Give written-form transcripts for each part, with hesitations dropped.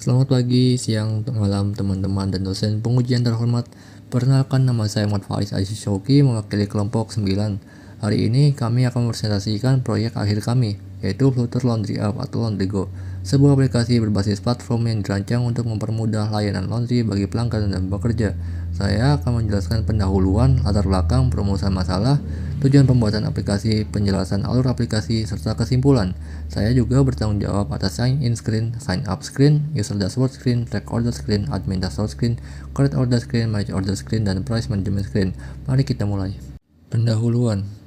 Selamat pagi, siang, malam teman-teman dan dosen pengujian terhormat. Perkenalkan, nama saya Muhammad Faiz Aziz Syauqi, mewakili kelompok 9. Hari ini kami akan mempresentasikan proyek akhir kami, yaitu Flutter Laundry App atau Laundry Go, sebuah aplikasi berbasis platform yang dirancang untuk mempermudah layanan laundry bagi pelanggan dan pekerja. Saya akan menjelaskan pendahuluan, latar belakang, perumusan masalah, tujuan pembuatan aplikasi, penjelasan alur aplikasi, serta kesimpulan. Saya juga bertanggung jawab atas sign in screen, sign up screen, user dashboard screen, track order screen, admin dashboard screen, create order screen, manage order screen, dan price management screen. Mari kita mulai. Pendahuluan.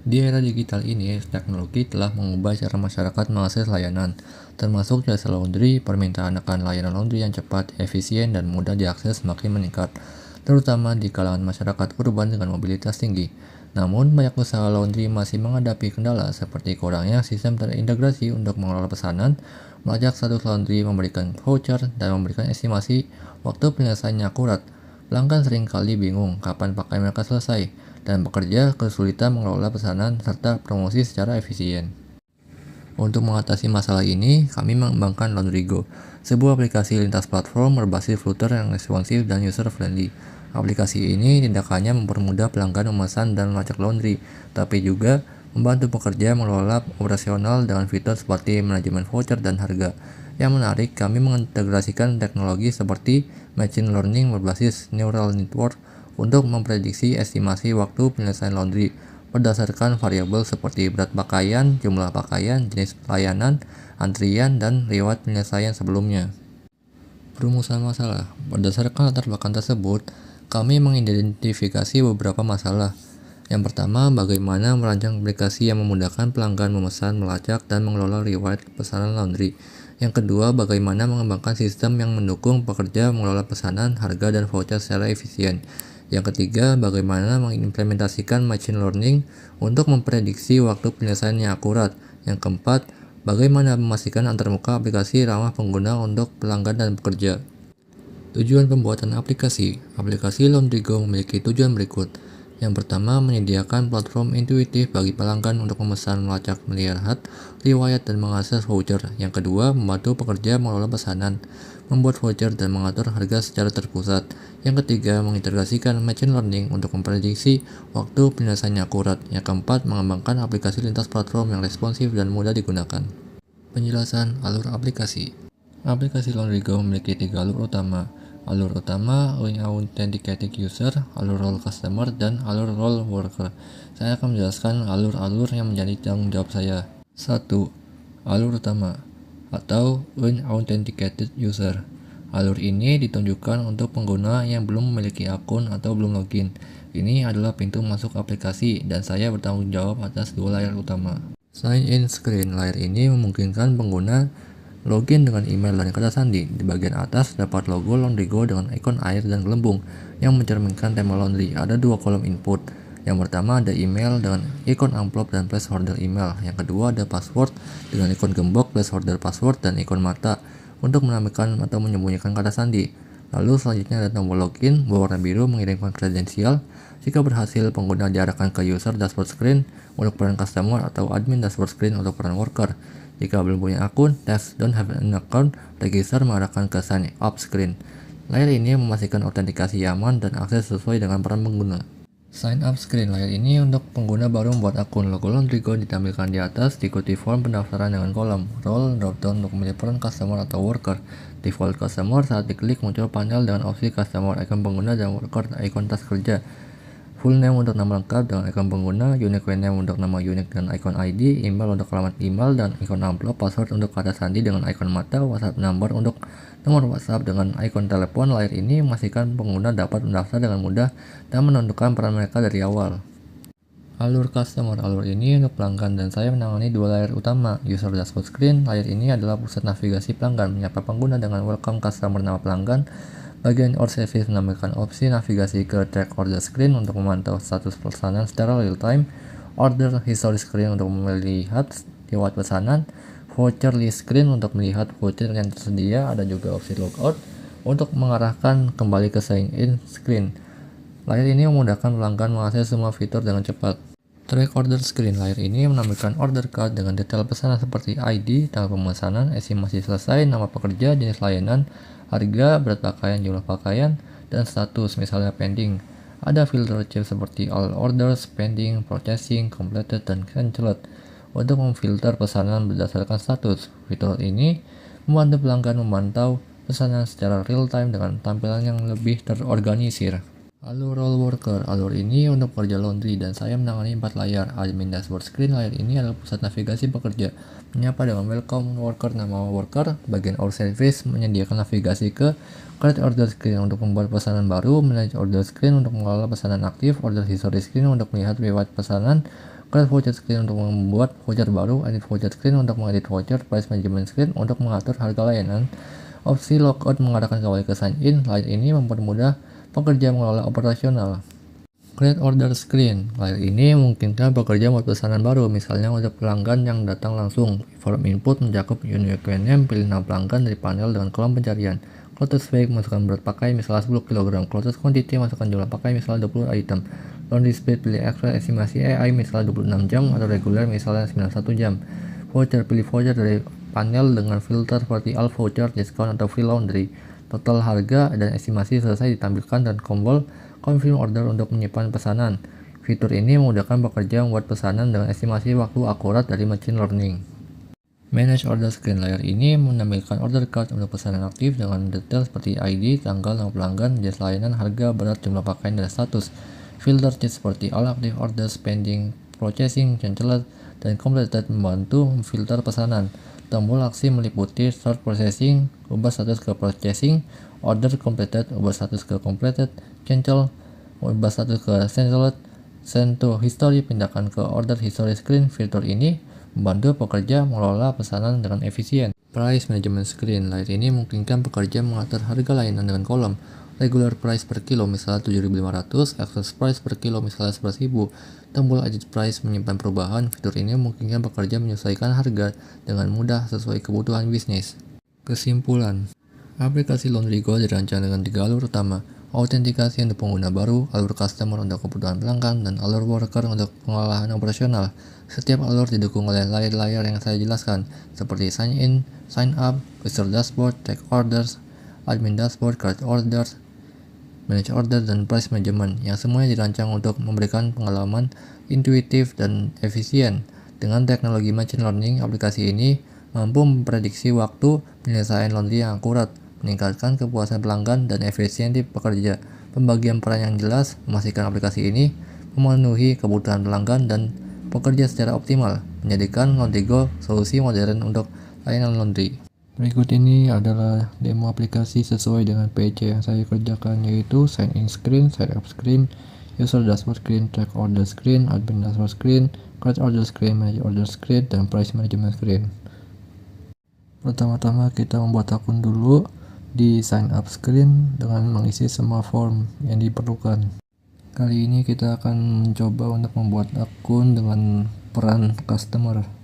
Di era digital ini, teknologi telah mengubah cara masyarakat mengakses layanan, termasuk jasa laundry. Permintaan akan layanan laundry yang cepat, efisien, dan mudah diakses semakin meningkat, terutama di kalangan masyarakat urban dengan mobilitas tinggi. Namun, banyak usaha laundry masih menghadapi kendala seperti kurangnya sistem terintegrasi untuk mengelola pesanan, melacak status laundry, memberikan voucher, dan memberikan estimasi waktu penyelesaiannya akurat. Pelanggan seringkali bingung kapan pakai mereka selesai, dan pekerja kesulitan mengelola pesanan serta promosi secara efisien. Untuk mengatasi masalah ini, kami mengembangkan Laundry Go, sebuah aplikasi lintas platform berbasis Flutter yang responsif dan user-friendly. Aplikasi ini tidak hanya mempermudah pelanggan memesan dan melacak laundry, tapi juga membantu pekerja mengelola operasional dengan fitur seperti manajemen voucher dan harga. Yang menarik, kami mengintegrasikan teknologi seperti machine learning berbasis neural network untuk memprediksi estimasi waktu penyelesaian laundry berdasarkan variabel seperti berat pakaian, jumlah pakaian, jenis pelayanan, antrian, dan riwayat penyelesaian sebelumnya. Perumusan masalah. Berdasarkan latar belakang tersebut, kami mengidentifikasi beberapa masalah. Yang pertama, bagaimana merancang aplikasi yang memudahkan pelanggan memesan, melacak, dan mengelola riwayat pesanan laundry. Yang kedua, bagaimana mengembangkan sistem yang mendukung pekerja mengelola pesanan, harga, dan voucher secara efisien. Yang ketiga, bagaimana mengimplementasikan machine learning untuk memprediksi waktu penyelesaian yang akurat. Yang keempat, bagaimana memastikan antarmuka aplikasi ramah pengguna untuk pelanggan dan pekerja. Tujuan pembuatan aplikasi. Aplikasi Laundry Go memiliki tujuan berikut. Yang pertama, menyediakan platform intuitif bagi pelanggan untuk memesan, melacak, melihat riwayat, dan mengakses voucher. Yang kedua, membantu pekerja mengelola pesanan, membuat voucher, dan mengatur harga secara terpusat. Yang ketiga, mengintegrasikan machine learning untuk memprediksi waktu penyelesaiannya akurat. Yang keempat, mengembangkan aplikasi lintas platform yang responsif dan mudah digunakan. Penjelasan alur aplikasi. Aplikasi Laundry Go memiliki 3 alur utama. Alur utama, Authenticated User, alur Role Customer, dan alur Role Worker. Saya akan menjelaskan alur-alur yang menjadi tanggung jawab saya. 1. Alur utama atau Unauthenticated User. Alur ini ditunjukkan untuk pengguna yang belum memiliki akun atau belum login. Ini adalah pintu masuk aplikasi dan saya bertanggung jawab atas 2 layar utama. Sign in screen. Layar ini memungkinkan pengguna login dengan email dan kata sandi. Di bagian atas terdapat logo Laundry Go dengan ikon air dan gelembung yang mencerminkan tema laundry. Ada 2 kolom input. Yang pertama ada email dengan ikon amplop dan placeholder email. Yang kedua ada password dengan ikon gembok, placeholder password, dan ikon mata untuk menambahkan atau menyembunyikan kata sandi. Lalu selanjutnya ada tombol login berwarna biru mengirimkan kredensial. Jika berhasil, pengguna diarahkan ke user dashboard screen untuk peran customer atau admin dashboard screen untuk peran worker. Jika belum punya akun, test don't have an account, register mengarahkan ke sign up screen. Layar ini memastikan autentikasi aman dan akses sesuai dengan peran pengguna. Sign up screen. Layar ini untuk pengguna baru membuat akun. Logo Laundry Go ditampilkan di atas, diikuti form pendaftaran dengan kolom role dropdown untuk memilih peran customer atau worker. Default customer, saat diklik muncul panel dengan opsi customer, ikon pengguna, dan worker, ikon tas kerja. Full name untuk nama lengkap dengan ikon pengguna, unique name untuk nama unik dan ikon ID, email untuk alamat email dan ikon amplop, password untuk kata sandi dengan ikon mata, WhatsApp number untuk nomor WhatsApp dengan ikon telepon. Layar ini memastikan pengguna dapat mendaftar dengan mudah dan menentukan peran mereka dari awal. Alur customer. Alur ini untuk pelanggan dan saya menangani 2 layar utama. User dashboard screen. Layar ini adalah pusat navigasi pelanggan, menyapa pengguna dengan welcome customer nama pelanggan. Bagian Our Service menampilkan opsi navigasi ke track order screen untuk memantau status pesanan secara real time, order history screen untuk melihat riwayat pesanan, voucher list screen untuk melihat voucher yang tersedia. Ada juga opsi logout untuk mengarahkan kembali ke sign in screen. Layar ini memudahkan pelanggan mengakses semua fitur dengan cepat. Track order screen layar ini menampilkan order card dengan detail pesanan seperti ID, tanggal pemesanan, estimasi selesai, nama pekerja, jenis layanan, harga, berat pakaian, jumlah pakaian, dan status misalnya pending. Ada filter kecil seperti all orders, pending, processing, completed, dan cancelled untuk memfilter pesanan berdasarkan status. Fitur ini membantu pelanggan memantau pesanan secara real time dengan tampilan yang lebih terorganisir. Alur role worker, alur ini untuk pekerja laundry dan saya menangani 4 layar. Admin dashboard screen layar ini adalah pusat navigasi pekerja. Menyapa dengan welcome worker, nama worker, bagian our service menyediakan navigasi ke create order screen untuk membuat pesanan baru, manage order screen untuk mengelola pesanan aktif, order history screen untuk melihat riwayat pesanan, create voucher screen untuk membuat voucher baru, edit voucher screen untuk mengedit voucher, price management screen untuk mengatur harga layanan, opsi logout mengarahkan kembali ke sign in. Layar ini mempermudah pekerja mengelola operasional. Create order screen. Layar ini memungkinkan pekerja membuat pesanan baru, misalnya untuk pelanggan yang datang langsung. Form input mencakup unique name, pilih nama pelanggan dari panel dengan kolom pencarian. Clothes bag, masukkan berat pakai misalnya 10 kg. Clothes quantity, masukkan jumlah pakai misalnya 20 item. Laundry speed, pilih extra estimasi AI misalnya 26 jam atau regular misalnya 91 jam. Voucher, pilih voucher dari panel dengan filter seperti all voucher, discount atau free laundry. Total harga dan estimasi selesai ditampilkan dan tombol confirm order untuk menyimpan pesanan. Fitur ini memudahkan pekerja membuat pesanan dengan estimasi waktu akurat dari machine learning. Manage order screen layar ini menampilkan order card untuk pesanan aktif dengan detail seperti ID, tanggal, nama pelanggan, jenis layanan, harga, berat, jumlah pakaian, dan status. Filter chat seperti all active orders, pending, processing, cancelled, dan completed membantu memfilter pesanan. Tombol aksi meliputi start processing, ubah status ke processing, order completed, ubah status ke completed, cancel, ubah status ke cancelled, send to history, pindahkan ke order history screen. Fitur ini membantu pekerja mengelola pesanan dengan efisien. Price management screen layar ini memungkinkan pekerja mengatur harga layanan dengan kolom. Regular price per kilo misalnya 7.500, excess price per kilo misalnya 11.000. Tombol edit price menyimpan perubahan. Fitur ini memungkinkan pekerja menyesuaikan harga dengan mudah sesuai kebutuhan bisnis. Kesimpulan, aplikasi Laundry Go dirancang dengan 3 alur utama: autentikasi untuk pengguna baru, alur customer untuk kebutuhan pelanggan, dan alur worker untuk pengolahan operasional. Setiap alur didukung oleh layar-layar yang saya jelaskan, seperti sign in, sign up, user dashboard, take orders, admin dashboard, create orders, manage order, dan price management, yang semuanya dirancang untuk memberikan pengalaman intuitif dan efisien. Dengan teknologi machine learning, aplikasi ini mampu memprediksi waktu penyelesaian laundry yang akurat, meningkatkan kepuasan pelanggan, dan efisiensi pekerja. Pembagian peran yang jelas memastikan aplikasi ini memenuhi kebutuhan pelanggan dan pekerja secara optimal, menjadikan Laundry Go solusi modern untuk layanan laundry. Berikut ini adalah demo aplikasi sesuai dengan PC yang saya kerjakan, yaitu sign in screen, sign up screen, user dashboard screen, track order screen, admin dashboard screen, create order screen, manage order screen, dan price management screen. Pertama-tama kita membuat akun dulu di sign up screen dengan mengisi semua form yang diperlukan. Kali ini kita akan mencoba untuk membuat akun dengan peran customer.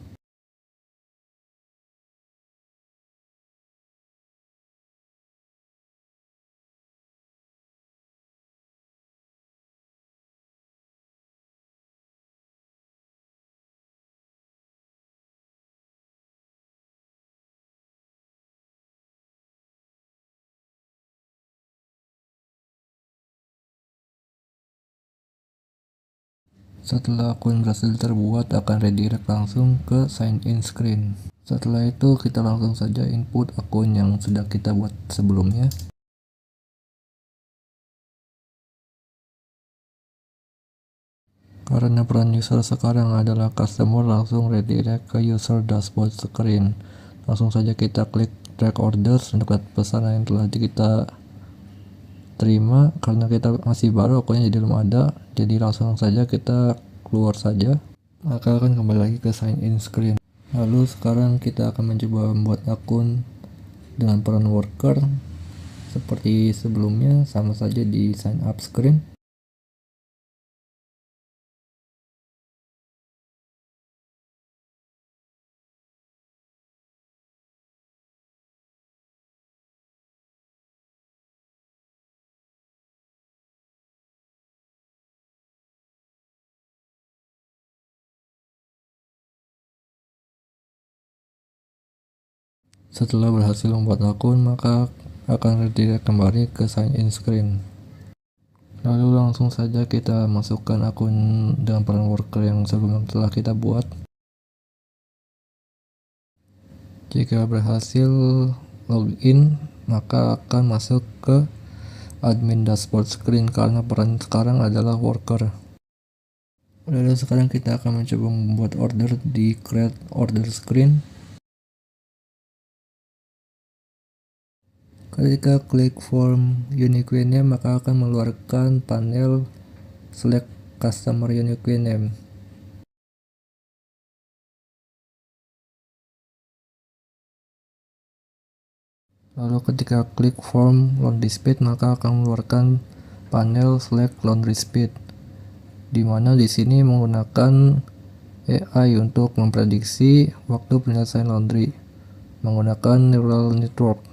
Setelah akun berhasil terbuat, akan redirect langsung ke sign in screen. Setelah itu kita langsung saja input akun yang sudah kita buat sebelumnya. Karena peran user sekarang adalah customer, langsung redirect ke user dashboard screen. Langsung saja kita klik track orders untuk lihat pesanan yang telah kita terima. Karena kita masih baru, akunnya jadi belum ada, jadi langsung saja kita keluar saja, maka akan kembali lagi ke sign in screen. Lalu sekarang kita akan mencoba membuat akun dengan peran worker seperti sebelumnya, sama saja di sign up screen. Setelah berhasil membuat akun, maka akan redirect kembali ke sign in screen. Lalu langsung saja kita masukkan akun dengan peran worker yang sebelumnya telah kita buat. Jika berhasil login, maka akan masuk ke admin dashboard screen karena peran sekarang adalah worker. Lalu sekarang kita akan mencoba membuat order di create order screen. Ketika klik form unique name, maka akan mengeluarkan panel select customer unique name. Lalu ketika klik form laundry speed, maka akan mengeluarkan panel select laundry speed, di mana di sini menggunakan AI untuk memprediksi waktu penyelesaian laundry menggunakan neural network.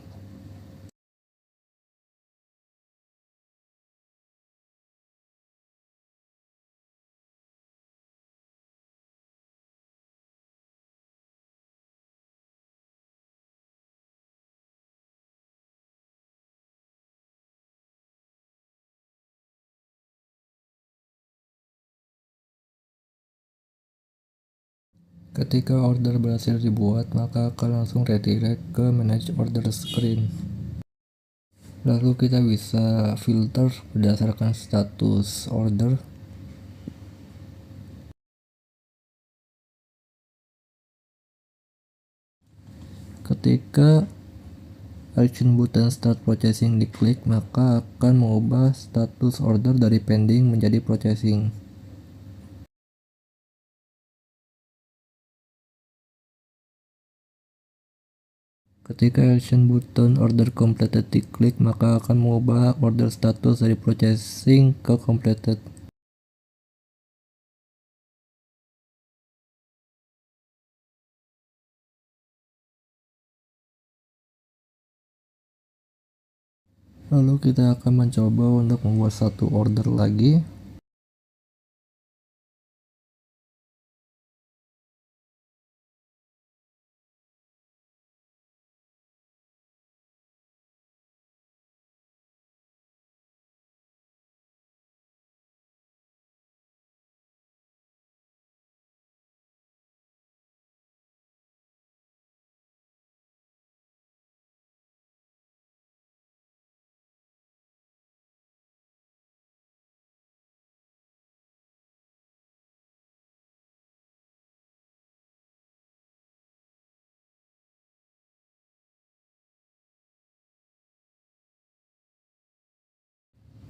Ketika order berhasil dibuat, maka akan langsung redirect ke manage order screen. Lalu kita bisa filter berdasarkan status order. Ketika action button start processing diklik, maka akan mengubah status order dari pending menjadi processing. Ketika action button order completed diklik, maka akan mengubah order status dari processing ke completed. Lalu kita akan mencoba untuk membuat satu order lagi.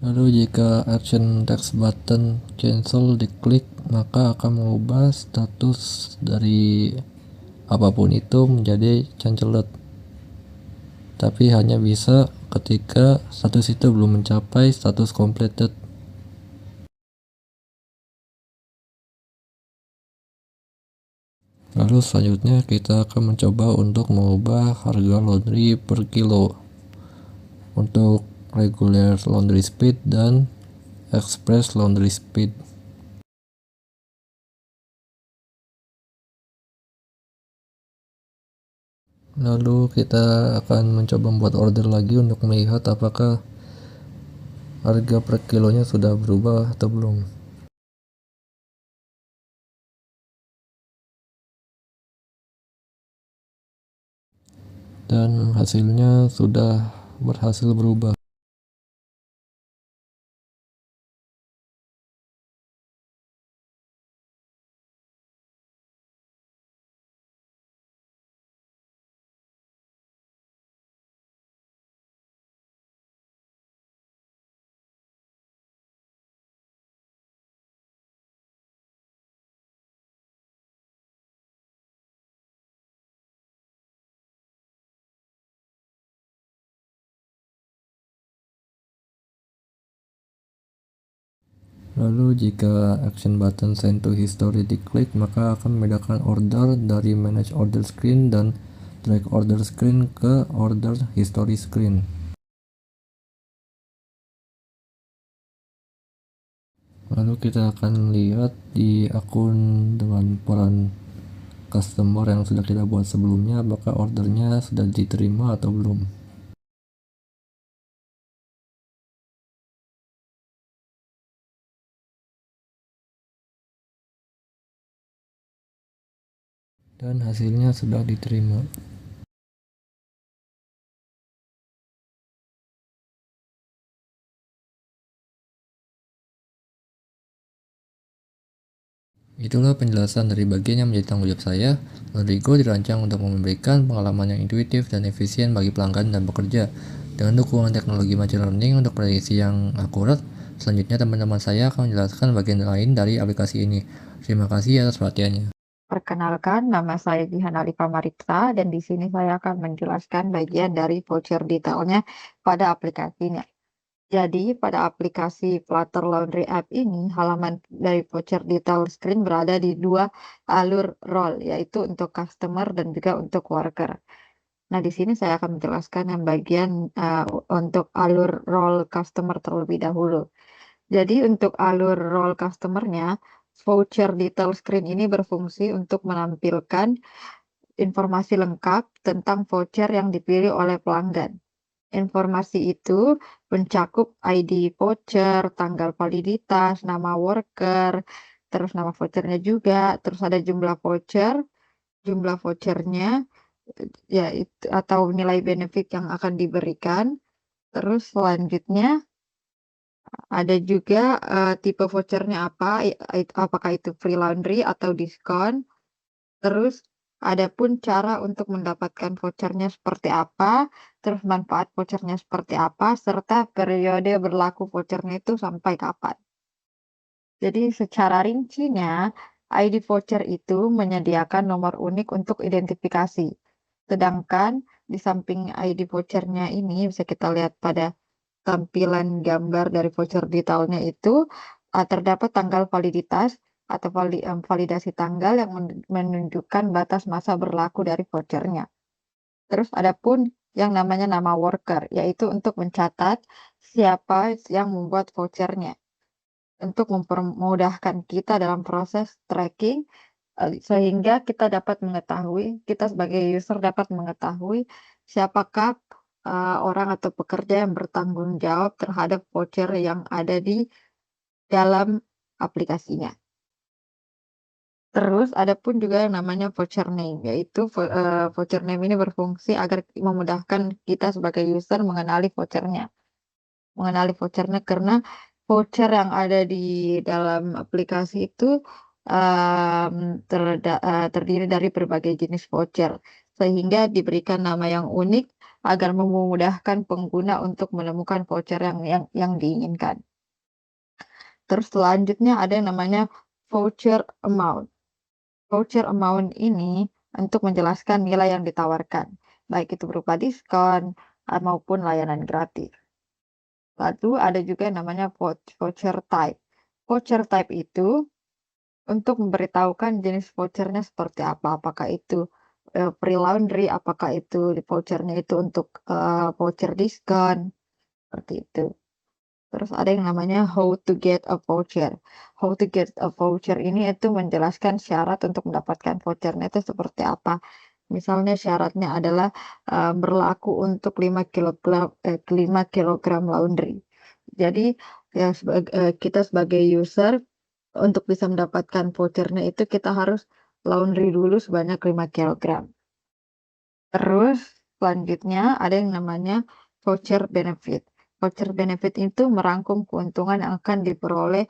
Lalu jika action text button cancel diklik, maka akan mengubah status dari apapun itu menjadi canceled. Tapi hanya bisa ketika status itu belum mencapai status completed. Lalu selanjutnya kita akan mencoba untuk mengubah harga laundry per kilo untuk regular laundry speed dan express laundry speed. Lalu kita akan mencoba membuat order lagi untuk melihat apakah harga per kilonya sudah berubah atau belum. Dan hasilnya sudah berhasil berubah. Lalu jika action button send to history diklik, maka akan membedakan order dari manage order screen dan drag order screen ke order history screen. Lalu kita akan lihat di akun dengan peran customer yang sudah kita buat sebelumnya, apakah ordernya sudah diterima atau belum. Dan hasilnya sudah diterima. Itulah penjelasan dari bagian yang menjadi tanggung jawab saya. Rodrigo dirancang untuk memberikan pengalaman yang intuitif dan efisien bagi pelanggan dan pekerja. Dengan dukungan teknologi machine learning untuk prediksi yang akurat, selanjutnya teman-teman saya akan menjelaskan bagian lain dari aplikasi ini. Terima kasih atas perhatiannya. Perkenalkan, nama saya Jihan Alifa Maripsa dan di sini saya akan menjelaskan bagian dari voucher detailnya pada aplikasinya. Jadi, pada aplikasi Flutter Laundry App ini, halaman dari voucher detail screen berada di dua alur role, yaitu untuk customer dan juga untuk worker. Nah, di sini saya akan menjelaskan yang bagian untuk alur role customer terlebih dahulu. Jadi untuk alur role customer-nya, voucher detail screen ini berfungsi untuk menampilkan informasi lengkap tentang voucher yang dipilih oleh pelanggan. Informasi itu mencakup ID voucher, tanggal validitas, nama worker, terus nama vouchernya juga, terus ada jumlah vouchernya, ya itu atau nilai benefit yang akan diberikan. Terus selanjutnya ada juga tipe vouchernya apa, apakah itu free laundry atau diskon. Terus ada pun cara untuk mendapatkan vouchernya seperti apa, terus manfaat vouchernya seperti apa, serta periode berlaku vouchernya itu sampai kapan. Jadi secara rincinya, ID voucher itu menyediakan nomor unik untuk identifikasi. Sedangkan di samping ID vouchernya ini bisa kita lihat pada tampilan gambar dari voucher detailnya itu terdapat tanggal validitas atau validasi tanggal yang menunjukkan batas masa berlaku dari vouchernya. Terus ada pun yang namanya nama worker, yaitu untuk mencatat siapa yang membuat vouchernya. Untuk mempermudahkan kita dalam proses tracking, sehingga kita sebagai user dapat mengetahui siapakah orang atau pekerja yang bertanggung jawab terhadap voucher yang ada di dalam aplikasinya. Terus ada pun juga yang namanya voucher name, yaitu voucher name ini berfungsi agar memudahkan kita sebagai user mengenali vouchernya karena voucher yang ada di dalam aplikasi itu terdiri dari berbagai jenis voucher, sehingga diberikan nama yang unik agar memudahkan pengguna untuk menemukan voucher yang diinginkan. Terus selanjutnya ada yang namanya voucher amount. Voucher amount ini untuk menjelaskan nilai yang ditawarkan, baik itu berupa diskon maupun layanan gratis. Lalu ada juga yang namanya voucher type. Voucher type itu untuk memberitahukan jenis vouchernya seperti apa, apakah itu free laundry, apakah itu vouchernya itu untuk voucher diskon, seperti itu. Terus ada yang namanya how to get a voucher. How to get a voucher ini itu menjelaskan syarat untuk mendapatkan vouchernya itu seperti apa. Misalnya syaratnya adalah berlaku untuk 5 kilogram laundry. Jadi ya kita sebagai user untuk bisa mendapatkan vouchernya itu kita harus laundry dulu sebanyak 5 kilogram. Terus selanjutnya ada yang namanya voucher benefit. Voucher benefit itu merangkum keuntungan yang akan diperoleh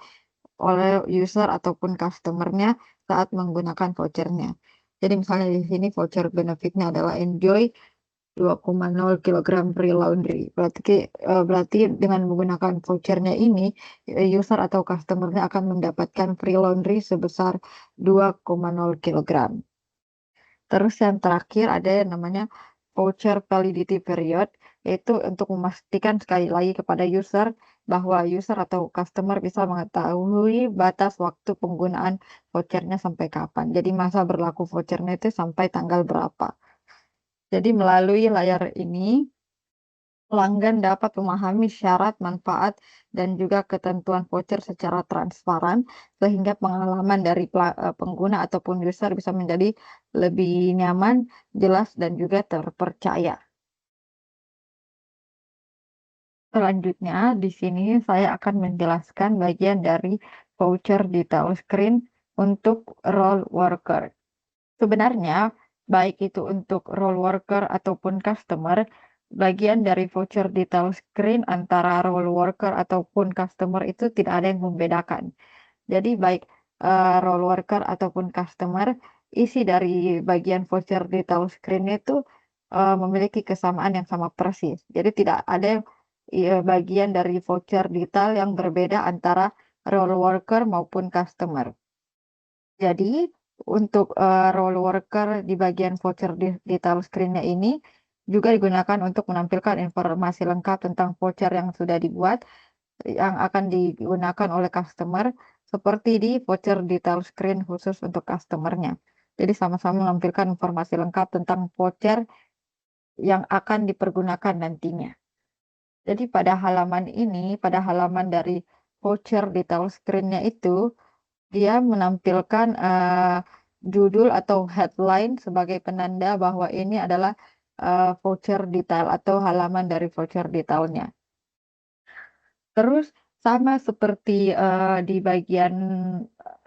oleh user ataupun customer-nya saat menggunakan vouchernya. Jadi misalnya di sini voucher benefitnya adalah enjoy 2,0 kilogram free laundry. Berarti dengan menggunakan vouchernya ini, user atau customer-nya akan mendapatkan free laundry sebesar 2,0 kilogram. Terus yang terakhir ada yang namanya voucher validity period, yaitu untuk memastikan sekali lagi kepada user bahwa user atau customer bisa mengetahui batas waktu penggunaan vouchernya sampai kapan. Jadi masa berlaku vouchernya itu sampai tanggal berapa. Jadi melalui layar ini Pelanggan dapat memahami syarat, manfaat, dan juga ketentuan voucher secara transparan, sehingga pengalaman dari pengguna ataupun user bisa menjadi lebih nyaman, jelas, dan juga terpercaya. Selanjutnya, di sini saya akan menjelaskan bagian dari voucher detail screen untuk role worker. Sebenarnya, baik itu untuk role worker ataupun customer, bagian dari voucher detail screen antara role worker ataupun customer itu tidak ada yang membedakan. Jadi baik role worker ataupun customer, isi dari bagian voucher detail screen itu memiliki kesamaan yang sama persis. Jadi tidak ada bagian dari voucher detail yang berbeda antara role worker maupun customer. Jadi, untuk, role worker di bagian voucher detail screen-nya ini, juga digunakan untuk menampilkan informasi lengkap tentang voucher yang sudah dibuat, yang akan digunakan oleh customer, seperti di voucher detail screen khusus untuk customer-nya. Jadi sama-sama menampilkan informasi lengkap tentang voucher yang akan dipergunakan nantinya. Jadi pada halaman ini, pada halaman dari voucher detail screen-nya itu, dia menampilkan, judul atau headline sebagai penanda bahwa ini adalah, voucher detail atau halaman dari voucher detailnya. Terus sama seperti, di bagian,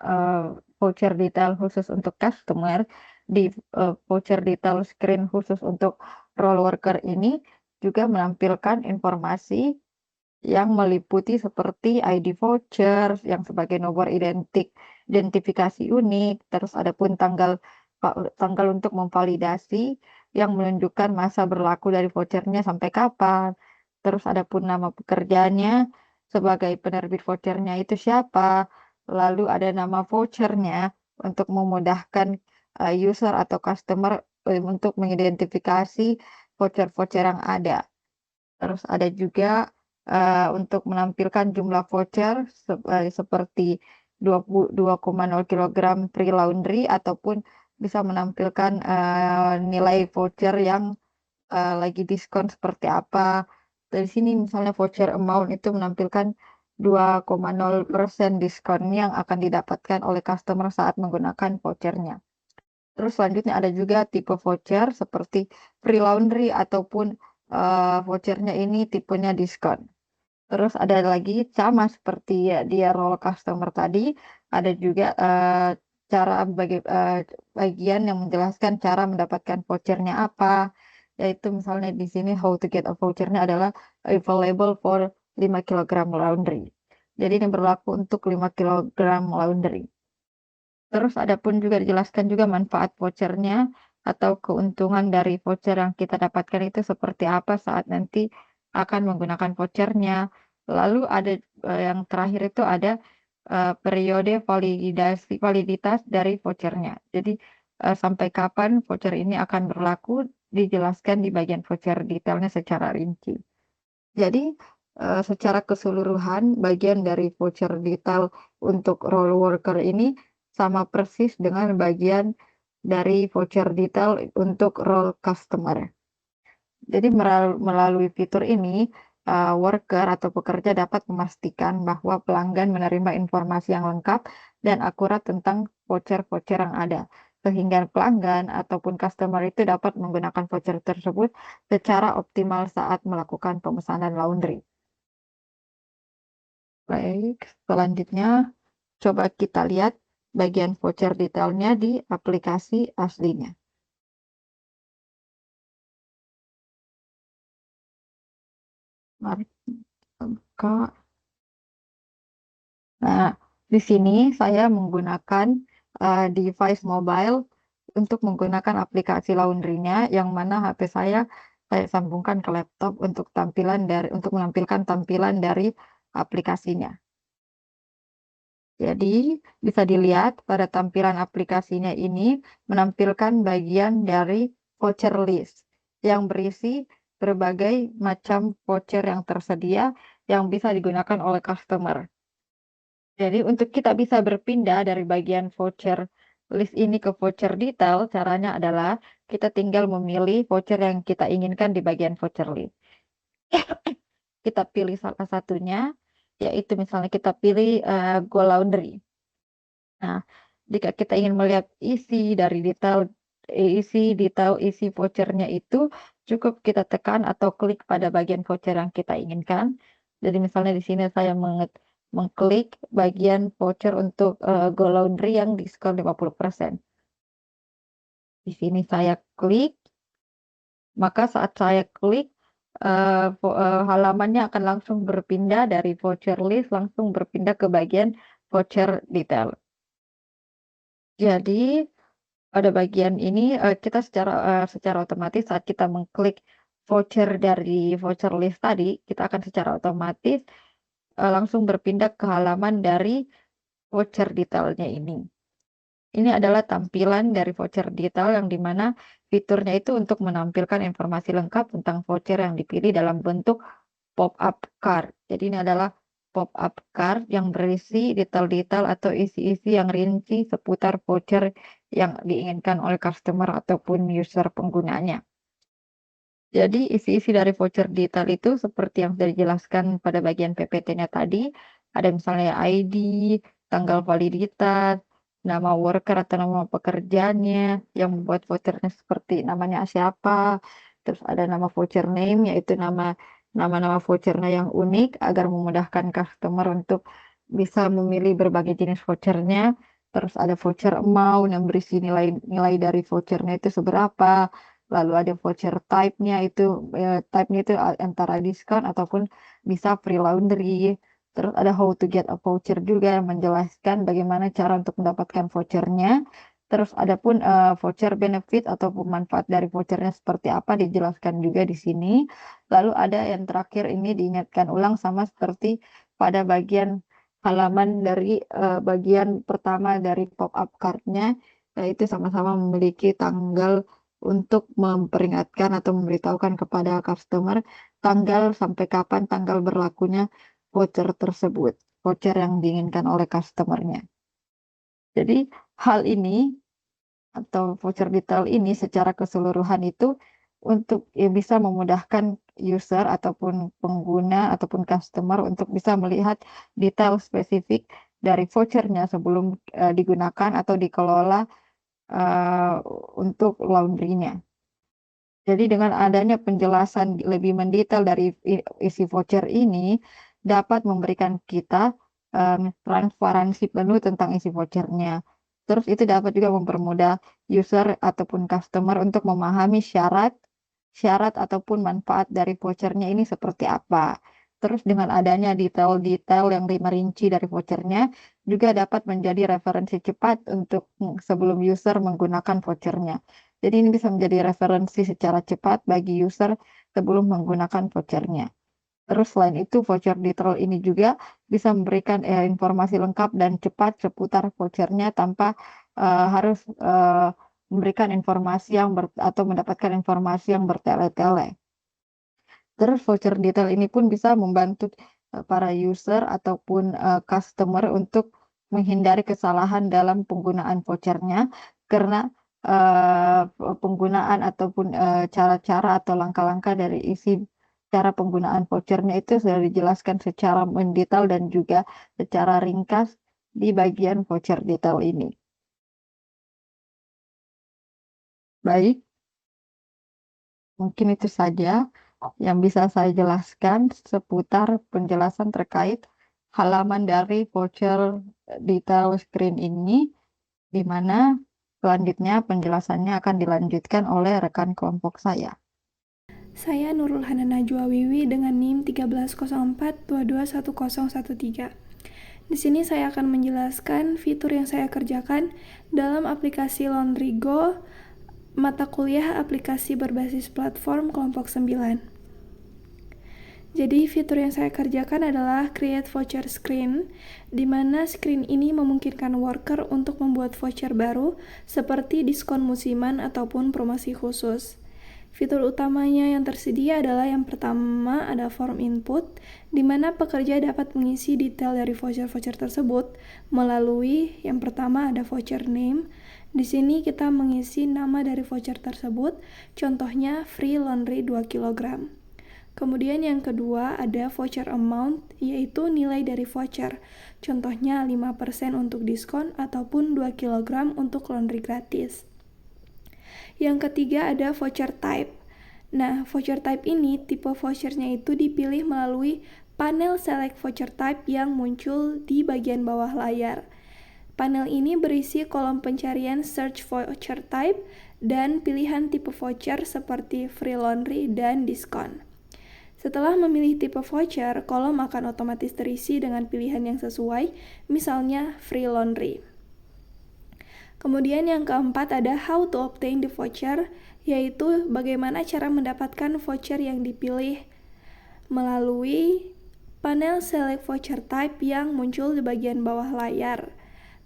eee, voucher detail khusus untuk customer, di, voucher detail screen khusus untuk role worker ini juga menampilkan informasi yang meliputi seperti ID voucher yang sebagai nomor identifikasi unik, terus ada pun tanggal untuk memvalidasi yang menunjukkan masa berlaku dari vouchernya sampai kapan. Terus ada pun nama pekerjaannya sebagai penerbit vouchernya itu siapa. Lalu ada nama vouchernya untuk memudahkan user atau customer untuk mengidentifikasi voucher-voucher yang ada. Terus ada juga, untuk menampilkan jumlah voucher seperti 22,0 kilogram free laundry ataupun bisa menampilkan, nilai voucher yang, lagi diskon seperti apa. Dari sini misalnya voucher amount itu menampilkan 2,0% diskon yang akan didapatkan oleh customer saat menggunakan vouchernya. Terus selanjutnya ada juga tipe voucher seperti free laundry ataupun, vouchernya ini tipenya diskon. Terus ada lagi sama seperti ya dia role customer tadi, ada juga, cara bagian yang menjelaskan cara mendapatkan vouchernya apa, yaitu misalnya di sini how to get a vouchernya adalah available for 5 kilogram laundry. Jadi ini berlaku untuk 5 kilogram laundry. Terus ada pun juga dijelaskan juga manfaat vouchernya atau keuntungan dari voucher yang kita dapatkan itu seperti apa saat nanti akan menggunakan vouchernya. Lalu ada, yang terakhir itu ada, periode validitas dari vouchernya. Jadi, sampai kapan voucher ini akan berlaku dijelaskan di bagian voucher detailnya secara rinci. Jadi, secara keseluruhan bagian dari voucher detail untuk role worker ini sama persis dengan bagian dari voucher detail untuk role customer. Jadi melalui fitur ini, worker atau pekerja dapat memastikan bahwa pelanggan menerima informasi yang lengkap dan akurat tentang voucher-voucher yang ada, sehingga pelanggan ataupun customer itu dapat menggunakan voucher tersebut secara optimal saat melakukan pemesanan laundry. Baik, selanjutnya coba kita lihat bagian voucher detailnya di aplikasi aslinya. Mari kita buka. Nah, di sini saya menggunakan, device mobile untuk menggunakan aplikasi laundry-nya, yang mana HP saya sambungkan ke laptop untuk menampilkan tampilan dari aplikasinya. Jadi, bisa dilihat pada tampilan aplikasinya ini menampilkan bagian dari voucher list yang berisi berbagai macam voucher yang tersedia yang bisa digunakan oleh customer. Jadi untuk kita bisa berpindah dari bagian voucher list ini ke voucher detail, caranya adalah kita tinggal memilih voucher yang kita inginkan di bagian voucher list. kita pilih salah satunya, yaitu misalnya kita pilih Go Laundry. Nah, jika kita ingin melihat isi vouchernya itu, cukup kita tekan atau klik pada bagian voucher yang kita inginkan. Jadi misalnya di sini saya mengklik bagian voucher untuk Go Laundry yang diskon 50%. Di sini saya klik, maka saat saya klik, halamannya akan langsung berpindah dari voucher list, langsung berpindah ke bagian voucher detail. Jadi pada bagian ini kita secara otomatis saat kita mengklik voucher dari voucher list tadi, kita akan secara otomatis langsung berpindah ke halaman dari voucher detailnya ini. Ini adalah tampilan dari voucher detail yang dimana fiturnya itu untuk menampilkan informasi lengkap tentang voucher yang dipilih dalam bentuk pop-up card. Jadi ini adalah pop-up card yang berisi detail-detail atau isi-isi yang rinci seputar voucher yang diinginkan oleh customer ataupun user penggunanya. Jadi isi-isi dari voucher detail itu seperti yang sudah dijelaskan pada bagian PPT-nya tadi, ada misalnya ID, tanggal validitas, nama worker atau nama pekerjaannya, yang membuat vouchernya seperti namanya siapa, terus ada nama voucher name, yaitu nama-nama vouchernya yang unik agar memudahkan customer untuk bisa memilih berbagai jenis vouchernya. Terus ada voucher amount yang berisi nilai dari vouchernya itu seberapa. Lalu ada voucher type-nya itu antara diskon ataupun bisa free laundry. Terus ada how to get a voucher juga yang menjelaskan bagaimana cara untuk mendapatkan vouchernya. Terus ada pun voucher benefit ataupun manfaat dari vouchernya seperti apa dijelaskan juga di sini. Lalu ada yang terakhir ini diingatkan ulang sama seperti pada bagian halaman dari bagian pertama dari pop-up card-nya, yaitu sama-sama memiliki tanggal untuk memperingatkan atau memberitahukan kepada customer tanggal sampai kapan tanggal berlakunya voucher tersebut, voucher yang diinginkan oleh customernya. Jadi hal ini atau voucher detail ini secara keseluruhan itu untuk bisa memudahkan user ataupun pengguna ataupun customer untuk bisa melihat detail spesifik dari vouchernya sebelum digunakan atau dikelola untuk laundry-nya. Jadi dengan adanya penjelasan lebih mendetail dari isi voucher ini dapat memberikan kita transparansi penuh tentang isi vouchernya. Terus itu dapat juga mempermudah user ataupun customer untuk memahami syarat ataupun manfaat dari vouchernya ini seperti apa. Terus dengan adanya detail-detail yang merinci dari vouchernya juga dapat menjadi referensi cepat untuk sebelum user menggunakan vouchernya. Jadi ini bisa menjadi referensi secara cepat bagi user sebelum menggunakan vouchernya. Terus selain itu voucher detail ini juga bisa memberikan informasi lengkap dan cepat seputar vouchernya tanpa harus memberikan informasi atau mendapatkan informasi yang bertele-tele. Terus voucher detail ini pun bisa membantu para user ataupun customer untuk menghindari kesalahan dalam penggunaan vouchernya karena penggunaan ataupun cara-cara atau langkah-langkah dari isi cara penggunaan vouchernya itu sudah dijelaskan secara mendetail dan juga secara ringkas di bagian voucher detail ini. Baik, mungkin itu saja yang bisa saya jelaskan seputar penjelasan terkait halaman dari voucher detail screen ini, di mana selanjutnya penjelasannya akan dilanjutkan oleh rekan kelompok saya. Saya Nurul Hana Najwa Wiwi dengan NIM 1304221013. Di sini saya akan menjelaskan fitur yang saya kerjakan dalam aplikasi Laundry Go, mata kuliah aplikasi berbasis platform kelompok 9. Jadi fitur yang saya kerjakan adalah create voucher screen, di mana screen ini memungkinkan worker untuk membuat voucher baru seperti diskon musiman ataupun promosi khusus. Fitur utamanya yang tersedia adalah yang pertama ada form input, di mana pekerja dapat mengisi detail dari voucher-voucher tersebut melalui yang pertama ada voucher name. Di sini kita mengisi nama dari voucher tersebut, contohnya free laundry 2 kg. Kemudian yang kedua ada voucher amount, yaitu nilai dari voucher. Contohnya 5% untuk diskon ataupun 2 kg untuk laundry gratis. Yang ketiga ada voucher type. Nah, voucher type ini tipe vouchernya itu dipilih melalui panel select voucher type yang muncul di bagian bawah layar. Panel ini berisi kolom pencarian search voucher type dan pilihan tipe voucher seperti free laundry dan diskon. Setelah memilih tipe voucher, kolom akan otomatis terisi dengan pilihan yang sesuai, misalnya free laundry. Kemudian yang keempat ada how to obtain the voucher, yaitu bagaimana cara mendapatkan voucher yang dipilih melalui panel select voucher type yang muncul di bagian bawah layar.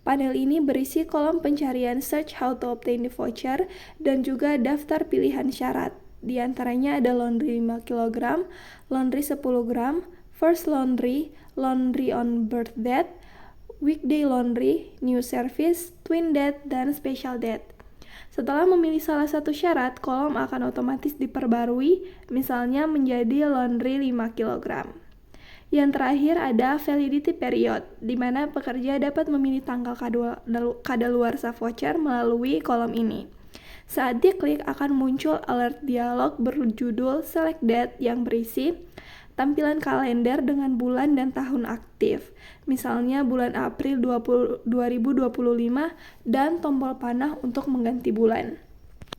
Panel ini berisi kolom pencarian search how to obtain the voucher dan juga daftar pilihan syarat. Di antaranya ada laundry 5 kg, laundry 10 gram, first laundry, laundry on birth date, weekday laundry, new service, twin date, dan special date. Setelah memilih salah satu syarat, kolom akan otomatis diperbarui, misalnya menjadi laundry 5 kg. Yang terakhir ada validity period, di mana pekerja dapat memilih tanggal kadaluarsa voucher melalui kolom ini. Saat diklik akan muncul alert dialog berjudul Select Date yang berisi tampilan kalender dengan bulan dan tahun aktif. Misalnya bulan April 2025 dan tombol panah untuk mengganti bulan.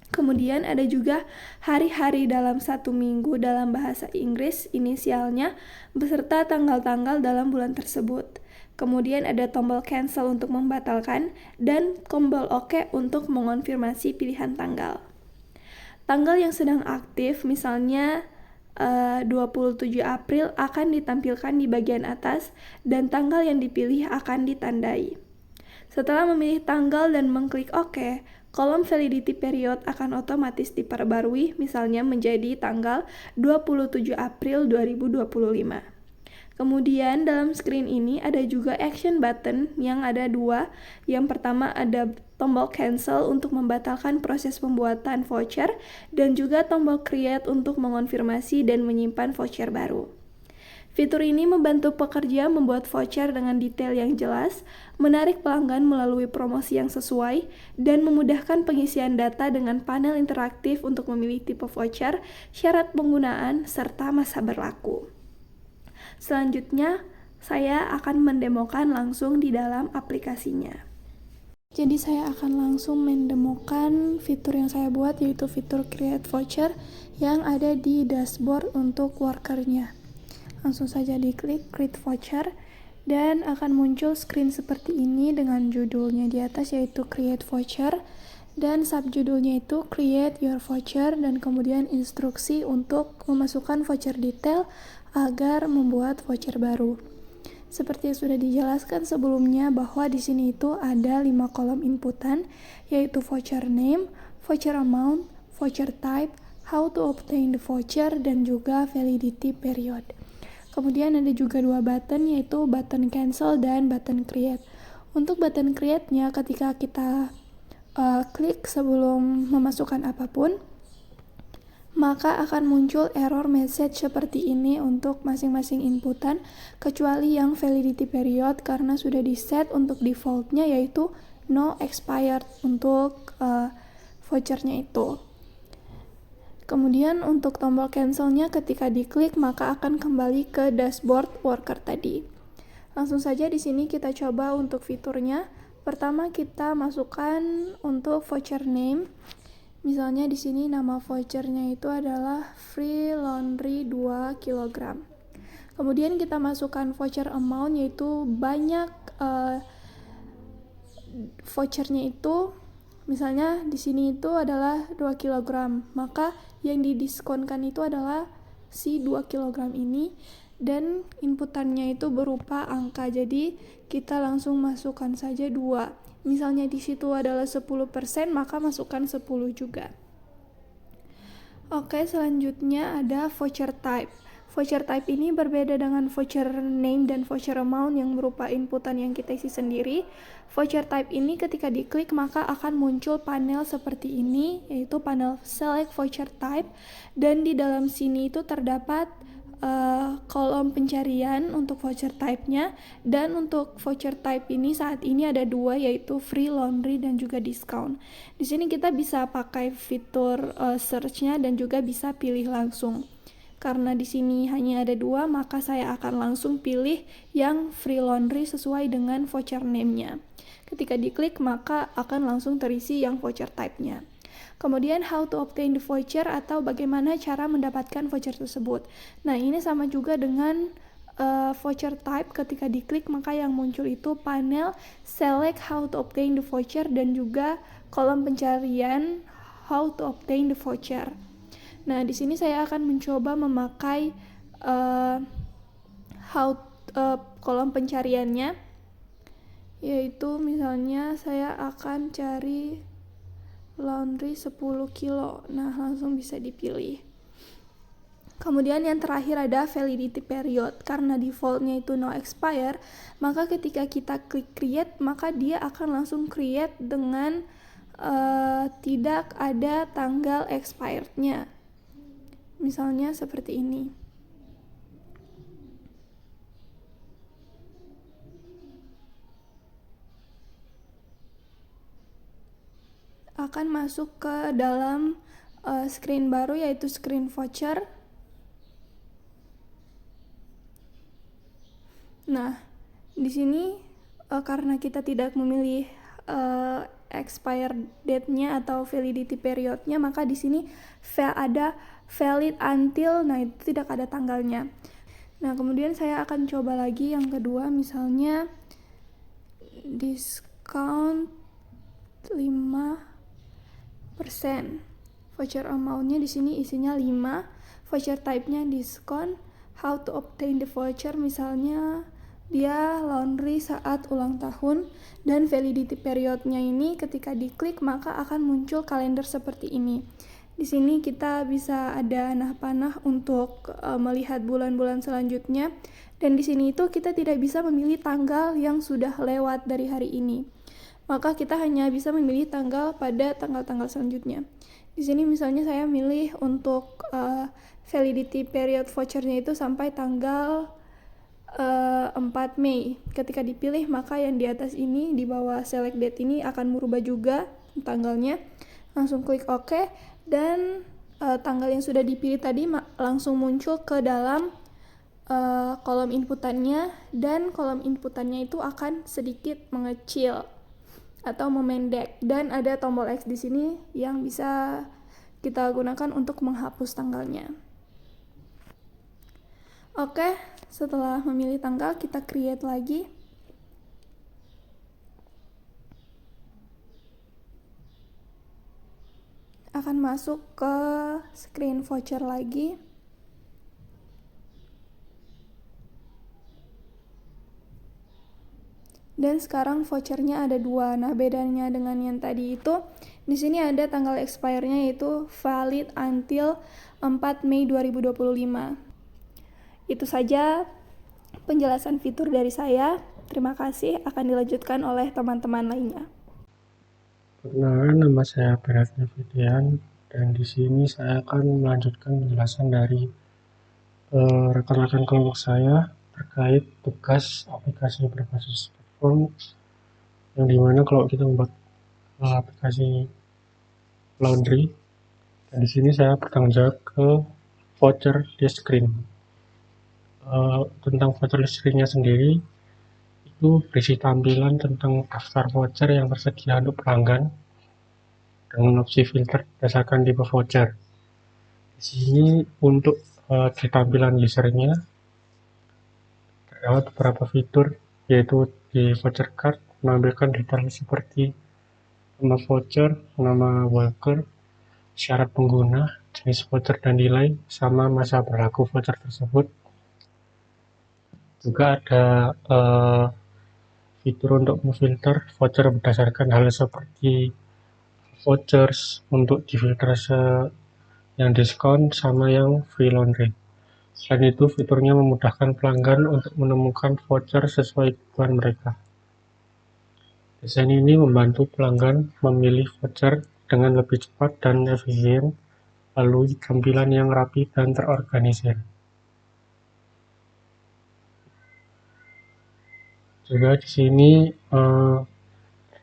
Kemudian ada juga hari-hari dalam 1 minggu dalam bahasa Inggris inisialnya beserta tanggal-tanggal dalam bulan tersebut. Kemudian ada tombol cancel untuk membatalkan dan tombol OK untuk mengonfirmasi pilihan tanggal. Tanggal yang sedang aktif misalnya 27 April akan ditampilkan di bagian atas dan tanggal yang dipilih akan ditandai. Setelah memilih tanggal dan mengklik OK, kolom validity period akan otomatis diperbarui misalnya menjadi tanggal 27 April 2025. Kemudian dalam screen ini ada juga action button yang ada 2. Yang pertama ada tombol cancel untuk membatalkan proses pembuatan voucher dan juga tombol create untuk mengonfirmasi dan menyimpan voucher baru. Fitur ini membantu pekerja membuat voucher dengan detail yang jelas, menarik pelanggan melalui promosi yang sesuai, dan memudahkan pengisian data dengan panel interaktif untuk memilih tipe voucher, syarat penggunaan, serta masa berlaku. Selanjutnya, saya akan mendemokan langsung di dalam aplikasinya. Jadi saya akan langsung mendemokan fitur yang saya buat, yaitu fitur Create Voucher yang ada di dashboard untuk workernya. Langsung saja diklik Create Voucher dan akan muncul screen seperti ini dengan judulnya di atas yaitu Create Voucher dan subjudulnya itu Create Your Voucher dan kemudian instruksi untuk memasukkan voucher detail agar membuat voucher baru. Seperti yang sudah dijelaskan sebelumnya bahwa di sini itu ada 5 kolom inputan yaitu voucher name, voucher amount, voucher type, how to obtain the voucher dan juga validity period. Kemudian ada juga 2 button yaitu button cancel dan button create. Untuk button create-nya ketika kita klik sebelum memasukkan apapun, maka akan muncul error message seperti ini untuk masing-masing inputan kecuali yang validity period karena sudah di set untuk defaultnya yaitu no expired untuk vouchernya itu. Kemudian untuk tombol cancelnya ketika diklik maka akan kembali ke dashboard worker tadi. Langsung saja di sini kita coba untuk fiturnya. Pertama kita masukkan untuk voucher name. Misalnya di sini nama vouchernya itu adalah free laundry 2 kg. Kemudian kita masukkan voucher amount yaitu banyak vouchernya itu. Misalnya di sini itu adalah 2 kg, maka yang didiskonkan itu adalah si 2 kg ini dan inputannya itu berupa angka. Jadi kita langsung masukkan saja 2. Misalnya di situ adalah 10%, maka masukkan 10 juga. Oke, selanjutnya ada voucher type. Voucher type ini berbeda dengan voucher name dan voucher amount yang berupa inputan yang kita isi sendiri. Voucher type ini ketika diklik maka akan muncul panel seperti ini, yaitu panel select voucher type, dan di dalam sini itu terdapat kolom pencarian untuk voucher type-nya, dan untuk voucher type ini saat ini ada dua, yaitu free, laundry, dan juga discount. Di sini kita bisa pakai fitur search-nya dan juga bisa pilih langsung. Karena di sini hanya ada dua, maka saya akan langsung pilih yang free laundry sesuai dengan voucher name-nya. Ketika diklik maka akan langsung terisi yang voucher type-nya. Kemudian how to obtain the voucher atau bagaimana cara mendapatkan voucher tersebut. Nah, ini sama juga dengan voucher type. Ketika diklik maka yang muncul itu panel select how to obtain the voucher dan juga kolom pencarian how to obtain the voucher. Nah, di sini saya akan mencoba memakai kolom pencariannya, yaitu misalnya saya akan cari laundry 10 kilo. Nah, langsung bisa dipilih. Kemudian yang terakhir ada validity period. Karena defaultnya itu no expire, maka ketika kita klik create, maka dia akan langsung create dengan tidak ada tanggal expirednya. Misalnya seperti ini. Akan masuk ke dalam screen baru, yaitu screen voucher. Nah, di sini karena kita tidak memilih expire date-nya atau validity period-nya, maka di sini ada valid until, nah itu tidak ada tanggalnya. Nah, kemudian saya akan coba lagi yang kedua, misalnya discount 5%. Voucher amount-nya di sini isinya 5, voucher type-nya diskon, how to obtain the voucher misalnya dia laundry saat ulang tahun, dan validity period-nya ini ketika diklik maka akan muncul kalender seperti ini. Di sini kita bisa ada panah untuk melihat bulan-bulan selanjutnya, dan di sini itu kita tidak bisa memilih tanggal yang sudah lewat dari hari ini. Maka kita hanya bisa memilih tanggal pada tanggal-tanggal selanjutnya. Di sini misalnya saya milih untuk validity period voucher-nya itu sampai tanggal 4 Mei. Ketika dipilih maka yang di atas ini di bawah select date ini akan berubah juga tanggalnya. Langsung klik OK, dan tanggal yang sudah dipilih tadi langsung muncul ke dalam kolom inputannya, dan kolom inputannya itu akan sedikit mengecil atau memendek, dan ada tombol X di sini yang bisa kita gunakan untuk menghapus tanggalnya. Oke, setelah memilih tanggal kita create lagi. Akan masuk ke screen voucher lagi. Dan sekarang vouchernya ada dua. Nah, bedanya dengan yang tadi itu, di sini ada tanggal expire-nya yaitu valid until 4 Mei 2025. Itu saja penjelasan fitur dari saya. Terima kasih, akan dilanjutkan oleh teman-teman lainnya. Perkenalkan, nama saya Beratnya Fidian, dan di sini saya akan melanjutkan penjelasan dari rekan-rekan kelompok saya terkait tugas aplikasi berbasis platform, yang dimana kalau kita membuat aplikasi laundry, dan di sini saya bertanggung jawab ke voucher list screen. Tentang voucher list screen-nya sendiri itu berisi tampilan tentang daftar voucher yang tersedia untuk pelanggan dengan opsi filter berdasarkan tipe voucher. Di sini untuk di tampilan usernya terdapat beberapa fitur, yaitu di voucher card menampilkan detail seperti nama voucher, nama worker, syarat pengguna, jenis voucher dan nilai, sama masa berlaku voucher tersebut. Juga ada fitur untuk memfilter voucher berdasarkan hal seperti vouchers untuk difilter yang diskon sama yang free laundry. Selain itu, fiturnya memudahkan pelanggan untuk menemukan voucher sesuai kebutuhan mereka. Desain ini membantu pelanggan memilih voucher dengan lebih cepat dan efisien, lalu tampilan yang rapi dan terorganisir. Juga di sini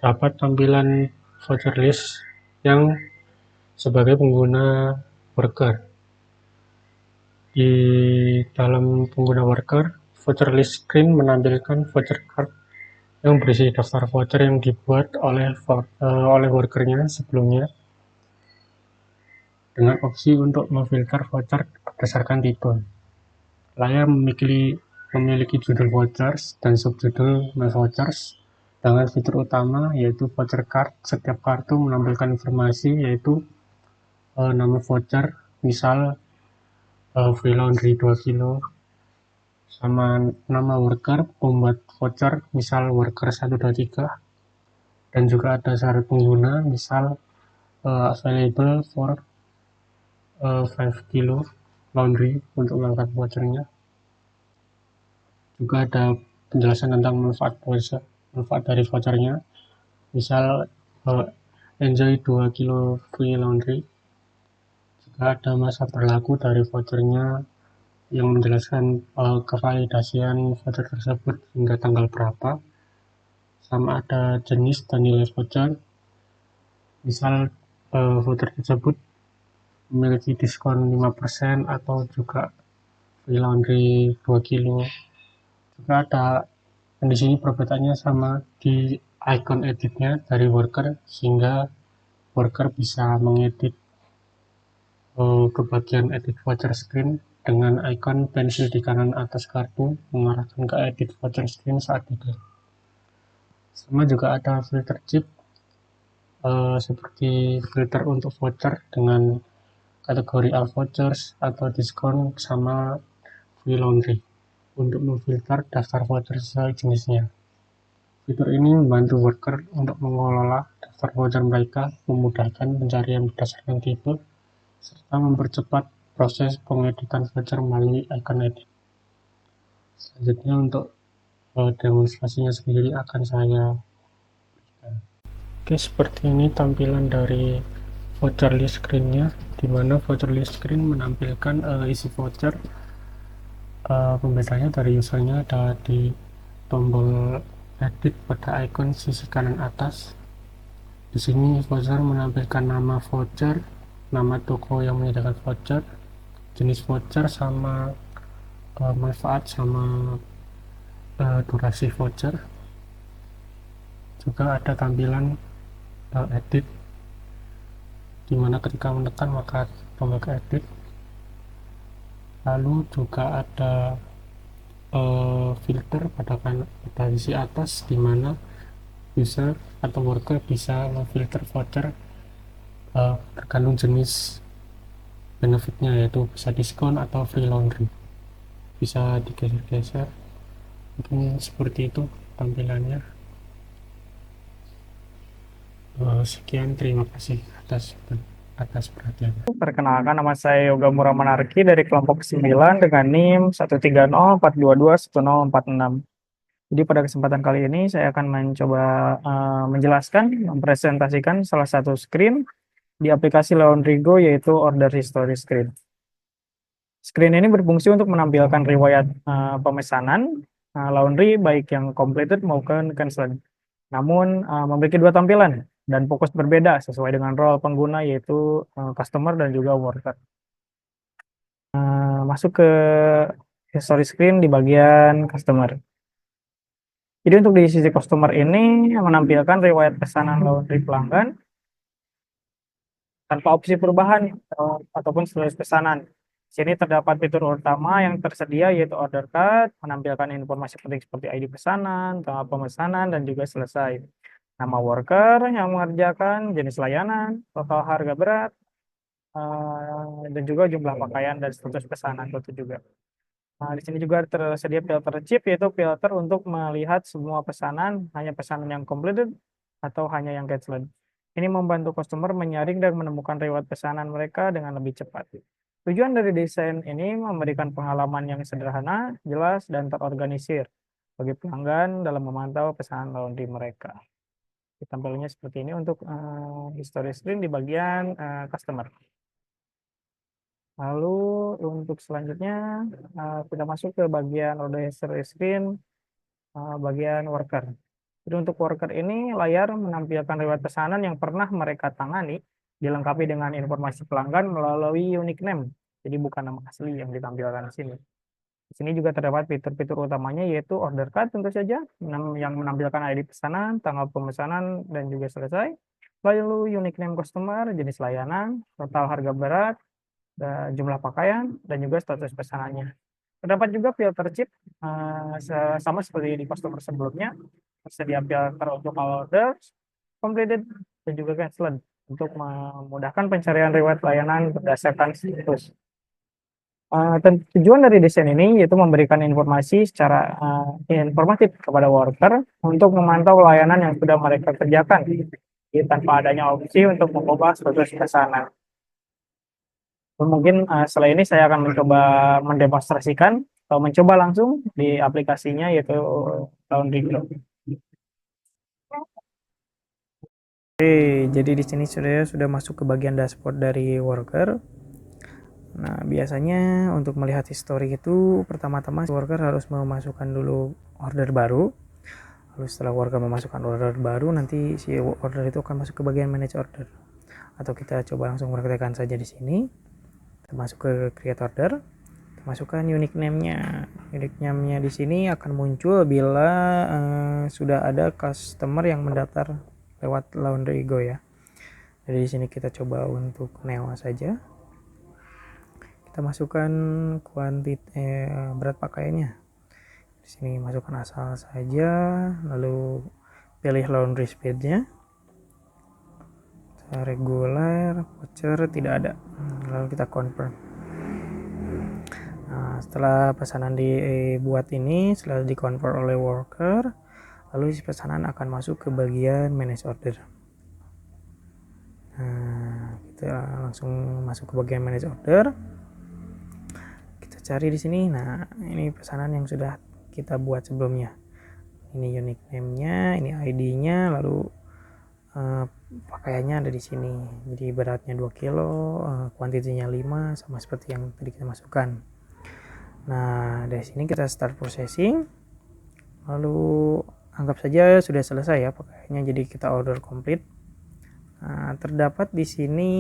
dapat tampilan voucher list yang sebagai pengguna worker. Di dalam pengguna worker, voucher list screen menampilkan voucher card yang berisi daftar voucher yang dibuat oleh workernya sebelumnya, dengan opsi untuk memfilter voucher berdasarkan tipe. Layar memiliki judul vouchers dan subjudul My Vouchers dengan fitur utama yaitu voucher card. Setiap kartu menampilkan informasi yaitu nama voucher, misal free laundry 2 kilo, sama nama worker, pembuat voucher, misal worker 123, dan juga ada syarat pengguna, misal available for 5 kilo laundry untuk mengangkat vouchernya. Juga ada penjelasan tentang manfaat dari vouchernya, misal enjoy 2 kilo free laundry. Juga ada masa berlaku dari vouchernya yang menjelaskan kevalidasian voucher tersebut hingga tanggal berapa, sama ada jenis dan nilai voucher, misal voucher tersebut memiliki diskon 5% atau juga free laundry 2 kilo. Juga ada, dan di sini perbedaannya sama di icon editnya dari worker, sehingga worker bisa mengedit ke bagian edit voucher screen dengan icon pensil di kanan atas kartu mengarahkan ke edit voucher screen saat diklik. Sama juga ada filter chip seperti filter untuk voucher dengan kategori all vouchers atau diskon sama free laundry untuk memfilter daftar voucher sesuai jenisnya. Fitur ini membantu worker untuk mengelola daftar voucher mereka, memudahkan pencarian berdasarkan tipe, serta mempercepat proses pengeditan voucher melalui icon edit. Selanjutnya untuk demonstrasinya sendiri akan saya berikan. Oke, seperti ini tampilan dari voucher list screen-nya, di mana voucher list screen menampilkan isi voucher. Pembedanya dari usernya ada di tombol edit pada icon sisi kanan atas. Di sini voucher menampilkan nama voucher, nama toko yang menyediakan voucher, jenis voucher, sama manfaat sama durasi voucher. Juga ada tampilan edit, dimana ketika menekan maka tombol ke edit. Lalu juga ada filter pada sisi atas, dimana user atau worker bisa memfilter voucher tergantung jenis benefitnya, yaitu bisa diskon atau free laundry. Bisa digeser-geser, mungkin seperti itu tampilannya. Sekian, terima kasih atas perhatiannya. Perkenalkan, nama saya Yoga Muramanarki dari kelompok 9 dengan NIM 13042211046. Jadi pada kesempatan kali ini saya akan mencoba mempresentasikan salah satu screen di aplikasi Laundrygo, yaitu Order History Screen. Screen ini berfungsi untuk menampilkan riwayat pemesanan laundry baik yang completed maupun cancelled. Namun memiliki dua tampilan dan fokus berbeda sesuai dengan role pengguna, yaitu customer dan juga worker. Masuk ke history screen di bagian customer. Jadi untuk di sisi customer ini menampilkan riwayat pesanan laundry pelanggan tanpa opsi perubahan ataupun status pesanan. Di sini terdapat fitur utama yang tersedia, yaitu order card, menampilkan informasi penting seperti ID pesanan, tanggal pemesanan, dan juga selesai. Nama worker yang mengerjakan, jenis layanan, total harga berat, dan juga jumlah pakaian dan status pesanan tentu juga. Di sini juga tersedia filter chip, yaitu filter untuk melihat semua pesanan, hanya pesanan yang completed atau hanya yang cancelled. Ini membantu customer menyaring dan menemukan riwayat pesanan mereka dengan lebih cepat. Tujuan dari desain ini memberikan pengalaman yang sederhana, jelas, dan terorganisir bagi pelanggan dalam memantau pesanan laundry mereka. Tampilnya seperti ini untuk history screen di bagian customer. Lalu untuk selanjutnya kita masuk ke bagian order history screen bagian worker. Jadi untuk worker ini layar menampilkan riwayat pesanan yang pernah mereka tangani, dilengkapi dengan informasi pelanggan melalui unique name. Jadi bukan nama asli yang ditampilkan di sini. Di sini juga terdapat fitur-fitur utamanya yaitu order card tentu saja yang menampilkan ID pesanan, tanggal pemesanan, dan juga selesai. Lalu unique name customer, jenis layanan, total harga berat, dan jumlah pakaian, dan juga status pesanannya. Terdapat juga filter chip sama seperti di customer sebelumnya. Tersedia filter untuk all orders, completed, dan juga cancelled untuk memudahkan pencarian riwayat layanan berdasarkan status. Tujuan dari desain ini yaitu memberikan informasi secara informatif kepada worker untuk memantau layanan yang sudah mereka kerjakan, jadi tanpa adanya opsi untuk mengubah status pesanan. Mungkin setelah ini saya akan mencoba mendemonstrasikan atau mencoba langsung di aplikasinya yaitu Laundry Go. Oke, jadi di sini sudah masuk ke bagian dashboard dari worker. Nah, biasanya untuk melihat history itu pertama-tama worker harus memasukkan dulu order baru. Lalu setelah worker memasukkan order baru, nanti si order itu akan masuk ke bagian manage order. Atau kita coba langsung praktekkan saja di sini. Kita masuk ke create order. Kita masukkan unique name-nya. Unique name-nya di sini akan muncul bila sudah ada customer yang mendaftar lewat Laundry Go ya. Jadi di sini kita coba untuk Neo saja. Kita masukkan berat pakaiannya. Di sini masukkan asal saja, lalu pilih laundry speed-nya. Reguler, voucher tidak ada. Lalu kita confirm. Nah, setelah pesanan dibuat ini, setelah di-convert oleh worker, lalu si pesanan akan masuk ke bagian manage order. Nah, kita langsung masuk ke bagian manage order. Cari di sini. Nah, ini pesanan yang sudah kita buat sebelumnya. Ini unique name-nya, ini ID-nya, lalu pakaiannya ada di sini. Jadi beratnya 2 kilo, kuantitinya 5, sama seperti yang tadi kita masukkan. Nah, dari sini kita start processing. Lalu anggap saja sudah selesai ya pakaiannya, jadi kita order complete. Nah, terdapat di sini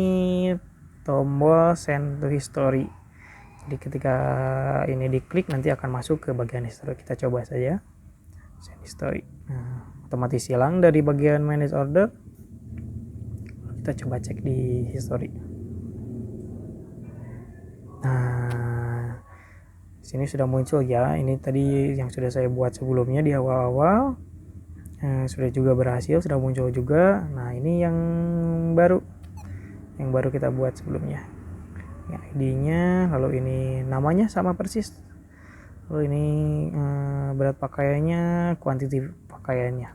tombol send to history. Jadi ketika ini diklik nanti akan masuk ke bagian history. Kita coba saja send history. Nah, otomatis hilang dari bagian manage order. Kita coba cek di history. Nah, sini sudah muncul ya. Ini tadi yang sudah saya buat sebelumnya di awal-awal. Sudah juga berhasil, sudah muncul juga. Nah, ini yang baru kita buat sebelumnya. ID-nya, lalu ini namanya sama persis, lalu ini berat pakaiannya, kuantiti pakaiannya.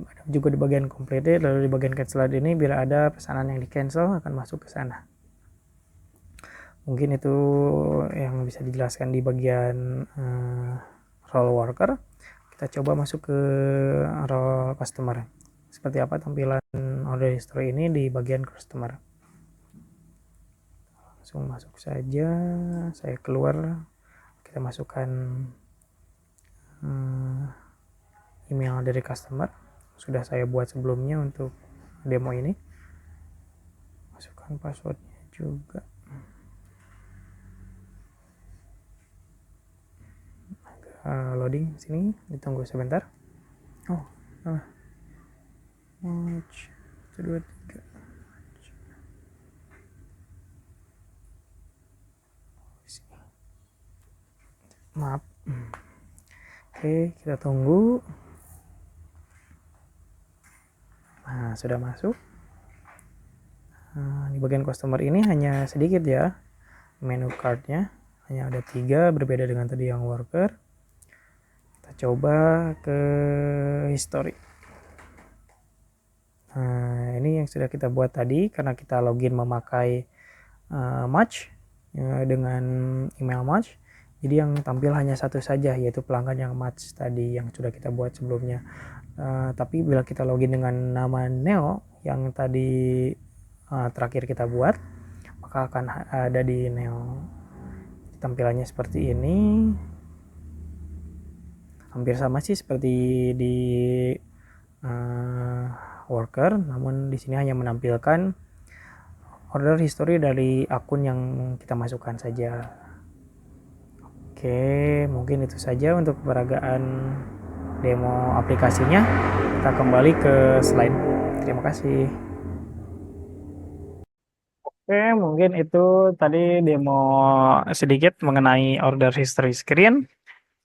Ada juga di bagian completed, lalu di bagian cancel ini bila ada pesanan yang di cancel akan masuk ke sana. Mungkin itu yang bisa dijelaskan di bagian role worker. Kita coba masuk ke role customer. Seperti apa tampilan order history ini di bagian customer. Langsung masuk saja, saya keluar, kita masukkan email dari customer, sudah saya buat sebelumnya untuk demo ini. Masukkan passwordnya juga. Loading sini, ditunggu sebentar. Oh, 1, 2, 3. Maaf. Oke, kita tunggu. Nah, sudah masuk. Di bagian customer ini hanya sedikit ya menu cardnya, hanya ada 3, berbeda dengan tadi yang worker. Kita coba ke history. Nah, ini yang sudah kita buat tadi karena kita login memakai match dengan email match. Jadi yang tampil hanya satu saja, yaitu pelanggan yang match tadi yang sudah kita buat sebelumnya. Tapi bila kita login dengan nama Neo yang tadi terakhir kita buat, maka akan ada di Neo. Tampilannya seperti ini. Hampir sama sih seperti di worker, namun di sini hanya menampilkan order history dari akun yang kita masukkan saja. Oke, mungkin itu saja untuk peragaan demo aplikasinya. Kita kembali ke slide. Terima kasih. Oke, mungkin itu tadi demo sedikit mengenai order history screen.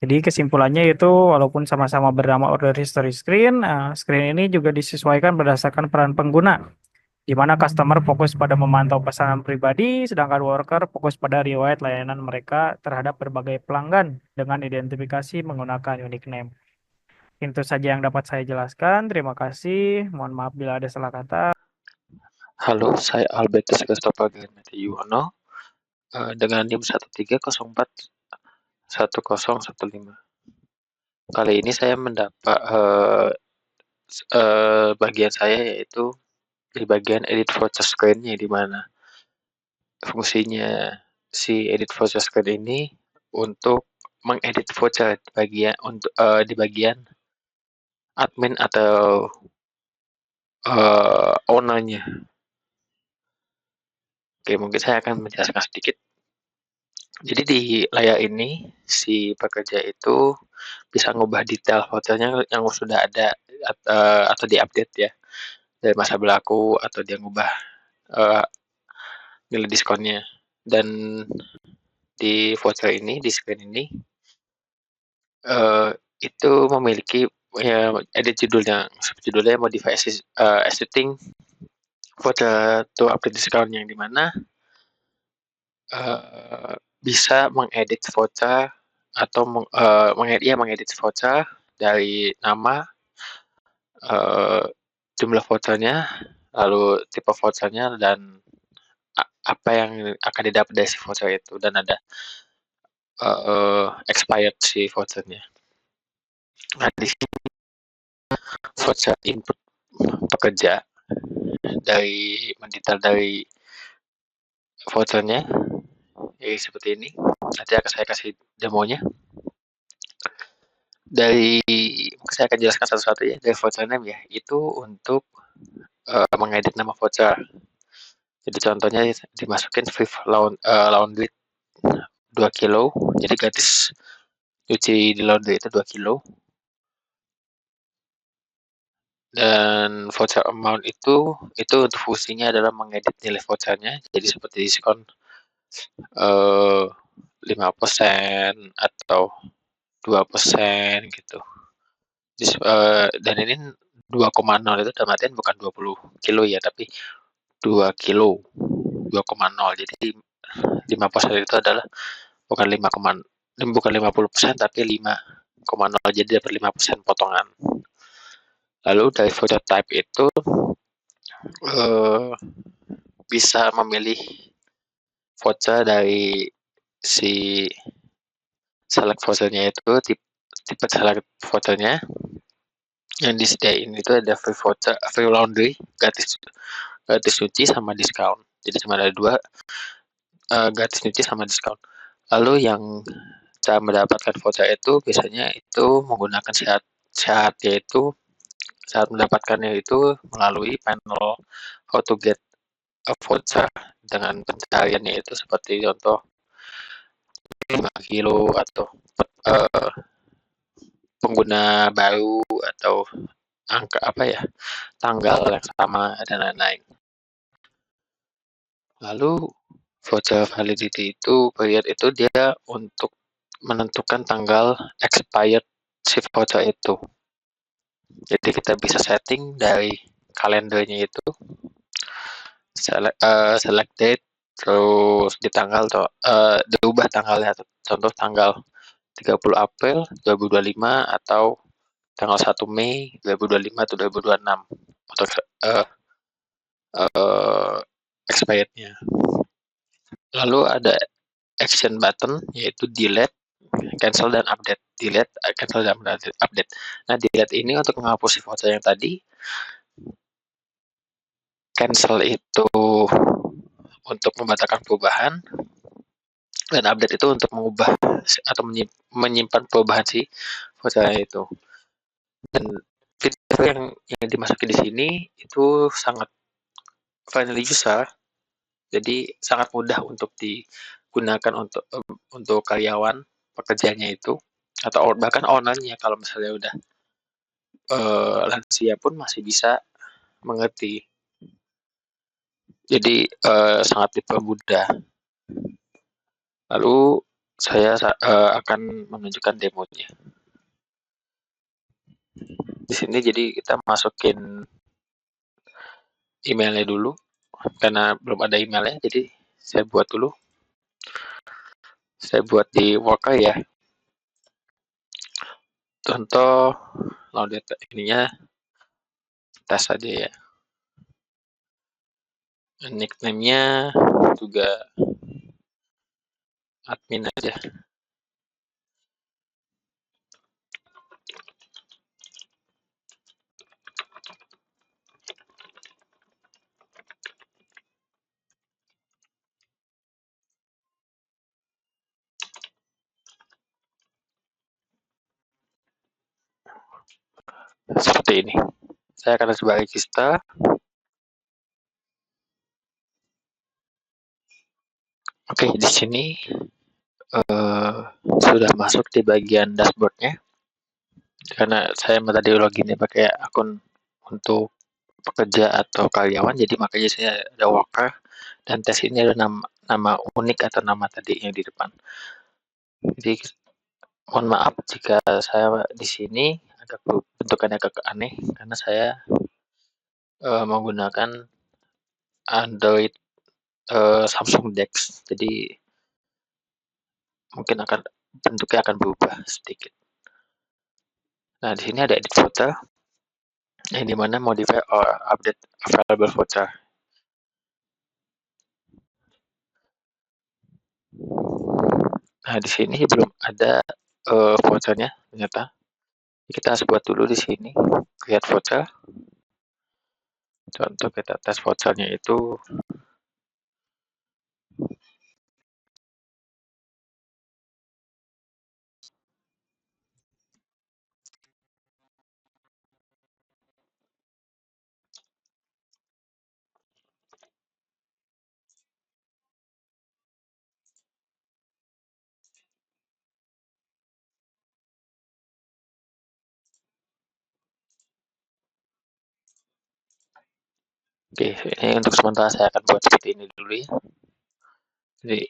Jadi kesimpulannya itu walaupun sama-sama bernama order history screen, screen ini juga disesuaikan berdasarkan peran pengguna, di mana customer fokus pada memantau pesanan pribadi, sedangkan worker fokus pada riwayat layanan mereka terhadap berbagai pelanggan dengan identifikasi menggunakan unique name. Itu saja yang dapat saya jelaskan. Terima kasih. Mohon maaf bila ada salah kata. Halo, saya Albertus Christopher Granati Yuwono dengan NIM 13041015. Kali ini saya mendapat bagian saya yaitu di bagian edit voucher screen-nya, di mana fungsinya si edit voucher screen ini untuk mengedit voucher di bagian admin atau ownernya. Oke, mungkin saya akan menjelaskan sedikit. Jadi di layar ini si pekerja itu bisa ngubah detail vouchernya yang sudah ada atau diupdate ya dari masa berlaku, atau dia ngubah nilai diskonnya. Dan di voucher ini, di screen ini itu memiliki ya edit judulnya modify existing voucher to update discount, yang dimana bisa mengedit voucher atau mengedit voucher dari nama, jumlah vouchernya, lalu tipe vouchernya, dan apa yang akan didapat dari si voucher itu, dan ada expired si vouchernya. Nah, di sini voucher input pekerja dari mendetail dari vouchernya, jadi seperti ini. Nanti akan saya kasih demonya. Saya akan jelaskan satu-satu ya. Dari voucher name ya, itu untuk mengedit nama voucher. Jadi contohnya dimasukin Fifth laundry 2 kilo, jadi gratis cuci di laundry itu 2 kilo. Dan voucher amount itu untuk fungsinya adalah mengedit nilai vouchernya, jadi seperti diskon 5% atau 2% gitu. Dan ini 2,0 itu dalam artian bukan 20 kilo ya, tapi 2 kilo 2,0. Jadi 5% itu adalah bukan 50%, tapi 5,0, jadi dapat 5% potongan. Lalu dari voucher type itu bisa memilih voucher dari si select vouchernya, itu tipe select vouchernya yang disediain itu ada free voucher, free laundry, gratis cuci sama diskon. Jadi cuma ada 2, gratis cuci sama diskon. Lalu yang cara mendapatkan voucher itu biasanya itu menggunakan syarat, yaitu saat mendapatkannya itu melalui panel how to get a voucher dengan pencariannya itu seperti contoh 5 kilo atau pengguna baru atau angka tanggal yang sama dan lain-lain. Lalu voucher validity itu period itu dia untuk menentukan tanggal expired si voucher itu. Jadi kita bisa setting dari kalendernya itu, select date, terus di tanggal diubah tanggalnya, contoh tanggal 30 April 2025 atau tanggal 1 Mei 2025 atau 2026 untuk expirednya. Lalu ada action button, yaitu delete, cancel, dan update. Delete, cancel, dan update. Nah, delete ini untuk menghapus foto yang tadi. Cancel itu untuk membatalkan perubahan. Dan update itu untuk mengubah atau menyimpan perubahan si foto itu. Dan fitur yang dimasuki di sini itu sangat friendly user. Jadi sangat mudah untuk digunakan untuk karyawan pekerjanya itu, atau bahkan ownernya kalau misalnya udah lansia pun masih bisa mengerti. Jadi sangat dipermudah. Lalu saya akan menunjukkan demonya. Di sini jadi kita masukin emailnya dulu, karena belum ada emailnya, jadi saya buat dulu. Saya buat di Worker ya. Contoh laundry ininya tas saja ya. Nickname-nya juga admin aja. Seperti ini. Saya akan sebagai register. Oke, di sini sudah masuk di bagian dashboardnya. Karena saya tadi loginnya pakai akun untuk pekerja atau karyawan, jadi makanya saya ada worker, dan tes ini ada nama unik atau nama tadi yang di depan. Jadi mohon maaf jika saya di sini bentukannya agak aneh, karena saya menggunakan Android Samsung Dex, jadi mungkin bentuknya akan berubah sedikit. Nah, di sini ada edit footer, yang dimana modify or update available footer. Nah, di sini belum ada footernya ternyata. Kita harus buat dulu di sini, create footer. Contoh kita tes footernya itu oke, ini untuk sementara saya akan buat seperti ini dulu ya. Jadi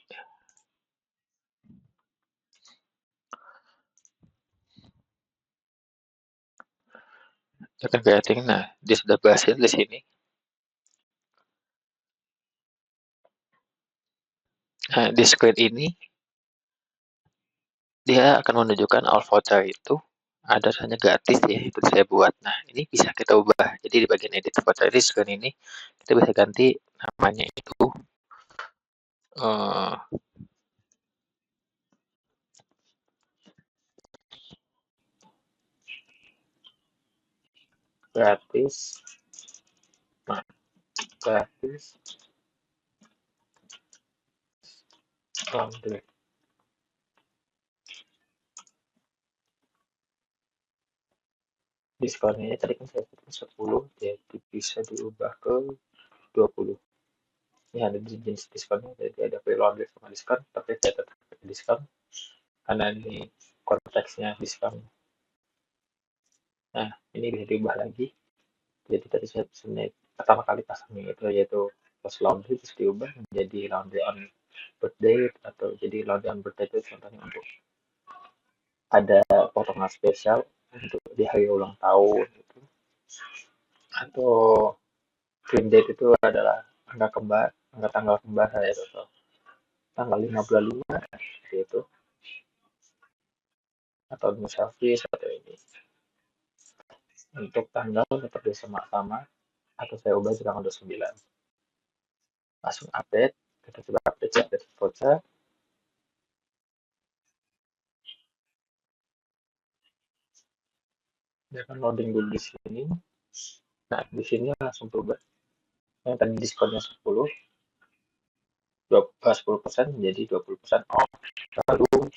akan creating. Nah, dia sudah berhasil di sini. Nah, di screen ini dia akan menunjukkan all voucher itu ada hanya gratis ya, itu saya buat. Nah, ini bisa kita ubah. Jadi di bagian edit voucher di screen ini kita bisa ganti namanya itu gratis. Nah, gratis laundry. Diskonnya tadi kan saya setting 10, jadi bisa diubah ke 20. Ini ada jenis diskonnya, jadi ada free laundry sama diskon, tapi saya tetap pakai diskon karena ini konteksnya diskon. Nah, ini bisa diubah lagi. Jadi tadi saya pertama kali pasangnya itu yaitu plus laundry, terus diubah menjadi laundry on birthday, atau jadi laundry on birthday itu contohnya untuk ada potongan spesial untuk di hari ulang tahun gitu. Atau green date itu adalah angka tanggal kembar saya itu tanggal 5 bulan 5 gitu, atau new service atau ini. Untuk tanggal seperti sama, atau saya ubah jadi tanggal 29. Langsung update. Kita coba update voucher. Dia akan loading dulu di sini. Nah, di sini langsung berubah. Yang tadi diskonnya 10% menjadi 20% off. Lalu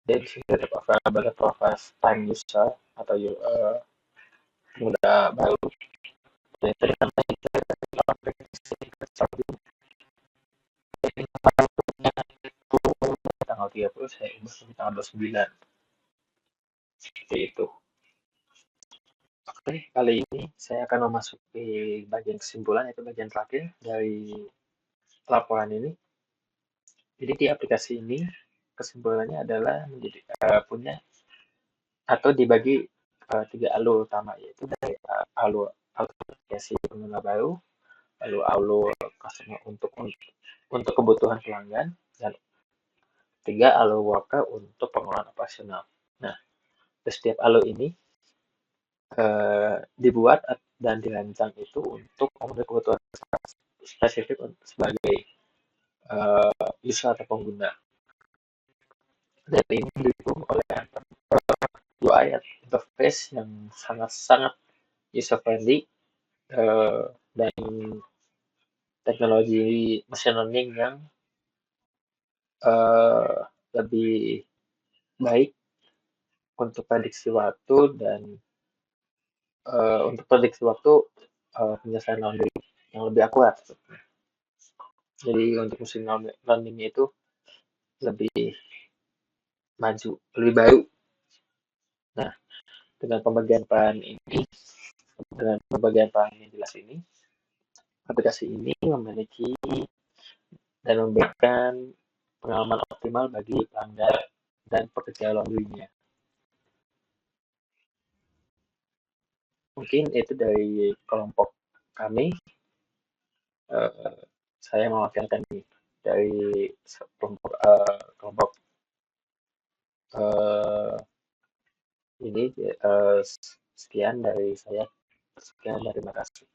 dia di sini tetap available for first time user atau pengguna baru. Dan tanggal 30 saya ubah sampai tanggal 29. Seperti itu. Oke, kali ini saya akan memasuki bagian kesimpulan, yaitu bagian terakhir dari laporan ini. Jadi di aplikasi ini kesimpulannya adalah menjadi punya atau dibagi 3 alur utama, yaitu dari alur aplikasi pengguna baru, lalu alur customer untuk kebutuhan pelanggan, dan 3 alur worker untuk pengelolaan operasional. Nah, setiap alur ini dibuat dan dirancang itu untuk memenuhi kebutuhan spesifik sebagai user atau pengguna. Dan ini didukung oleh UI interface yang sangat-sangat user friendly dan teknologi machine learning yang lebih baik untuk prediksi waktu dan penyelesaian laundry yang lebih akurat. Jadi untuk machine learning itu lebih maju, lebih baru. Nah, dengan pembagian peran yang jelas ini, aplikasi ini memiliki dan memberikan pengalaman optimal bagi pelanggan dan pekerja laundry-nya. Mungkin itu dari kelompok kami. Saya mewakilkan dari kelompok ini. Sekian dari saya. Sekian, terima kasih.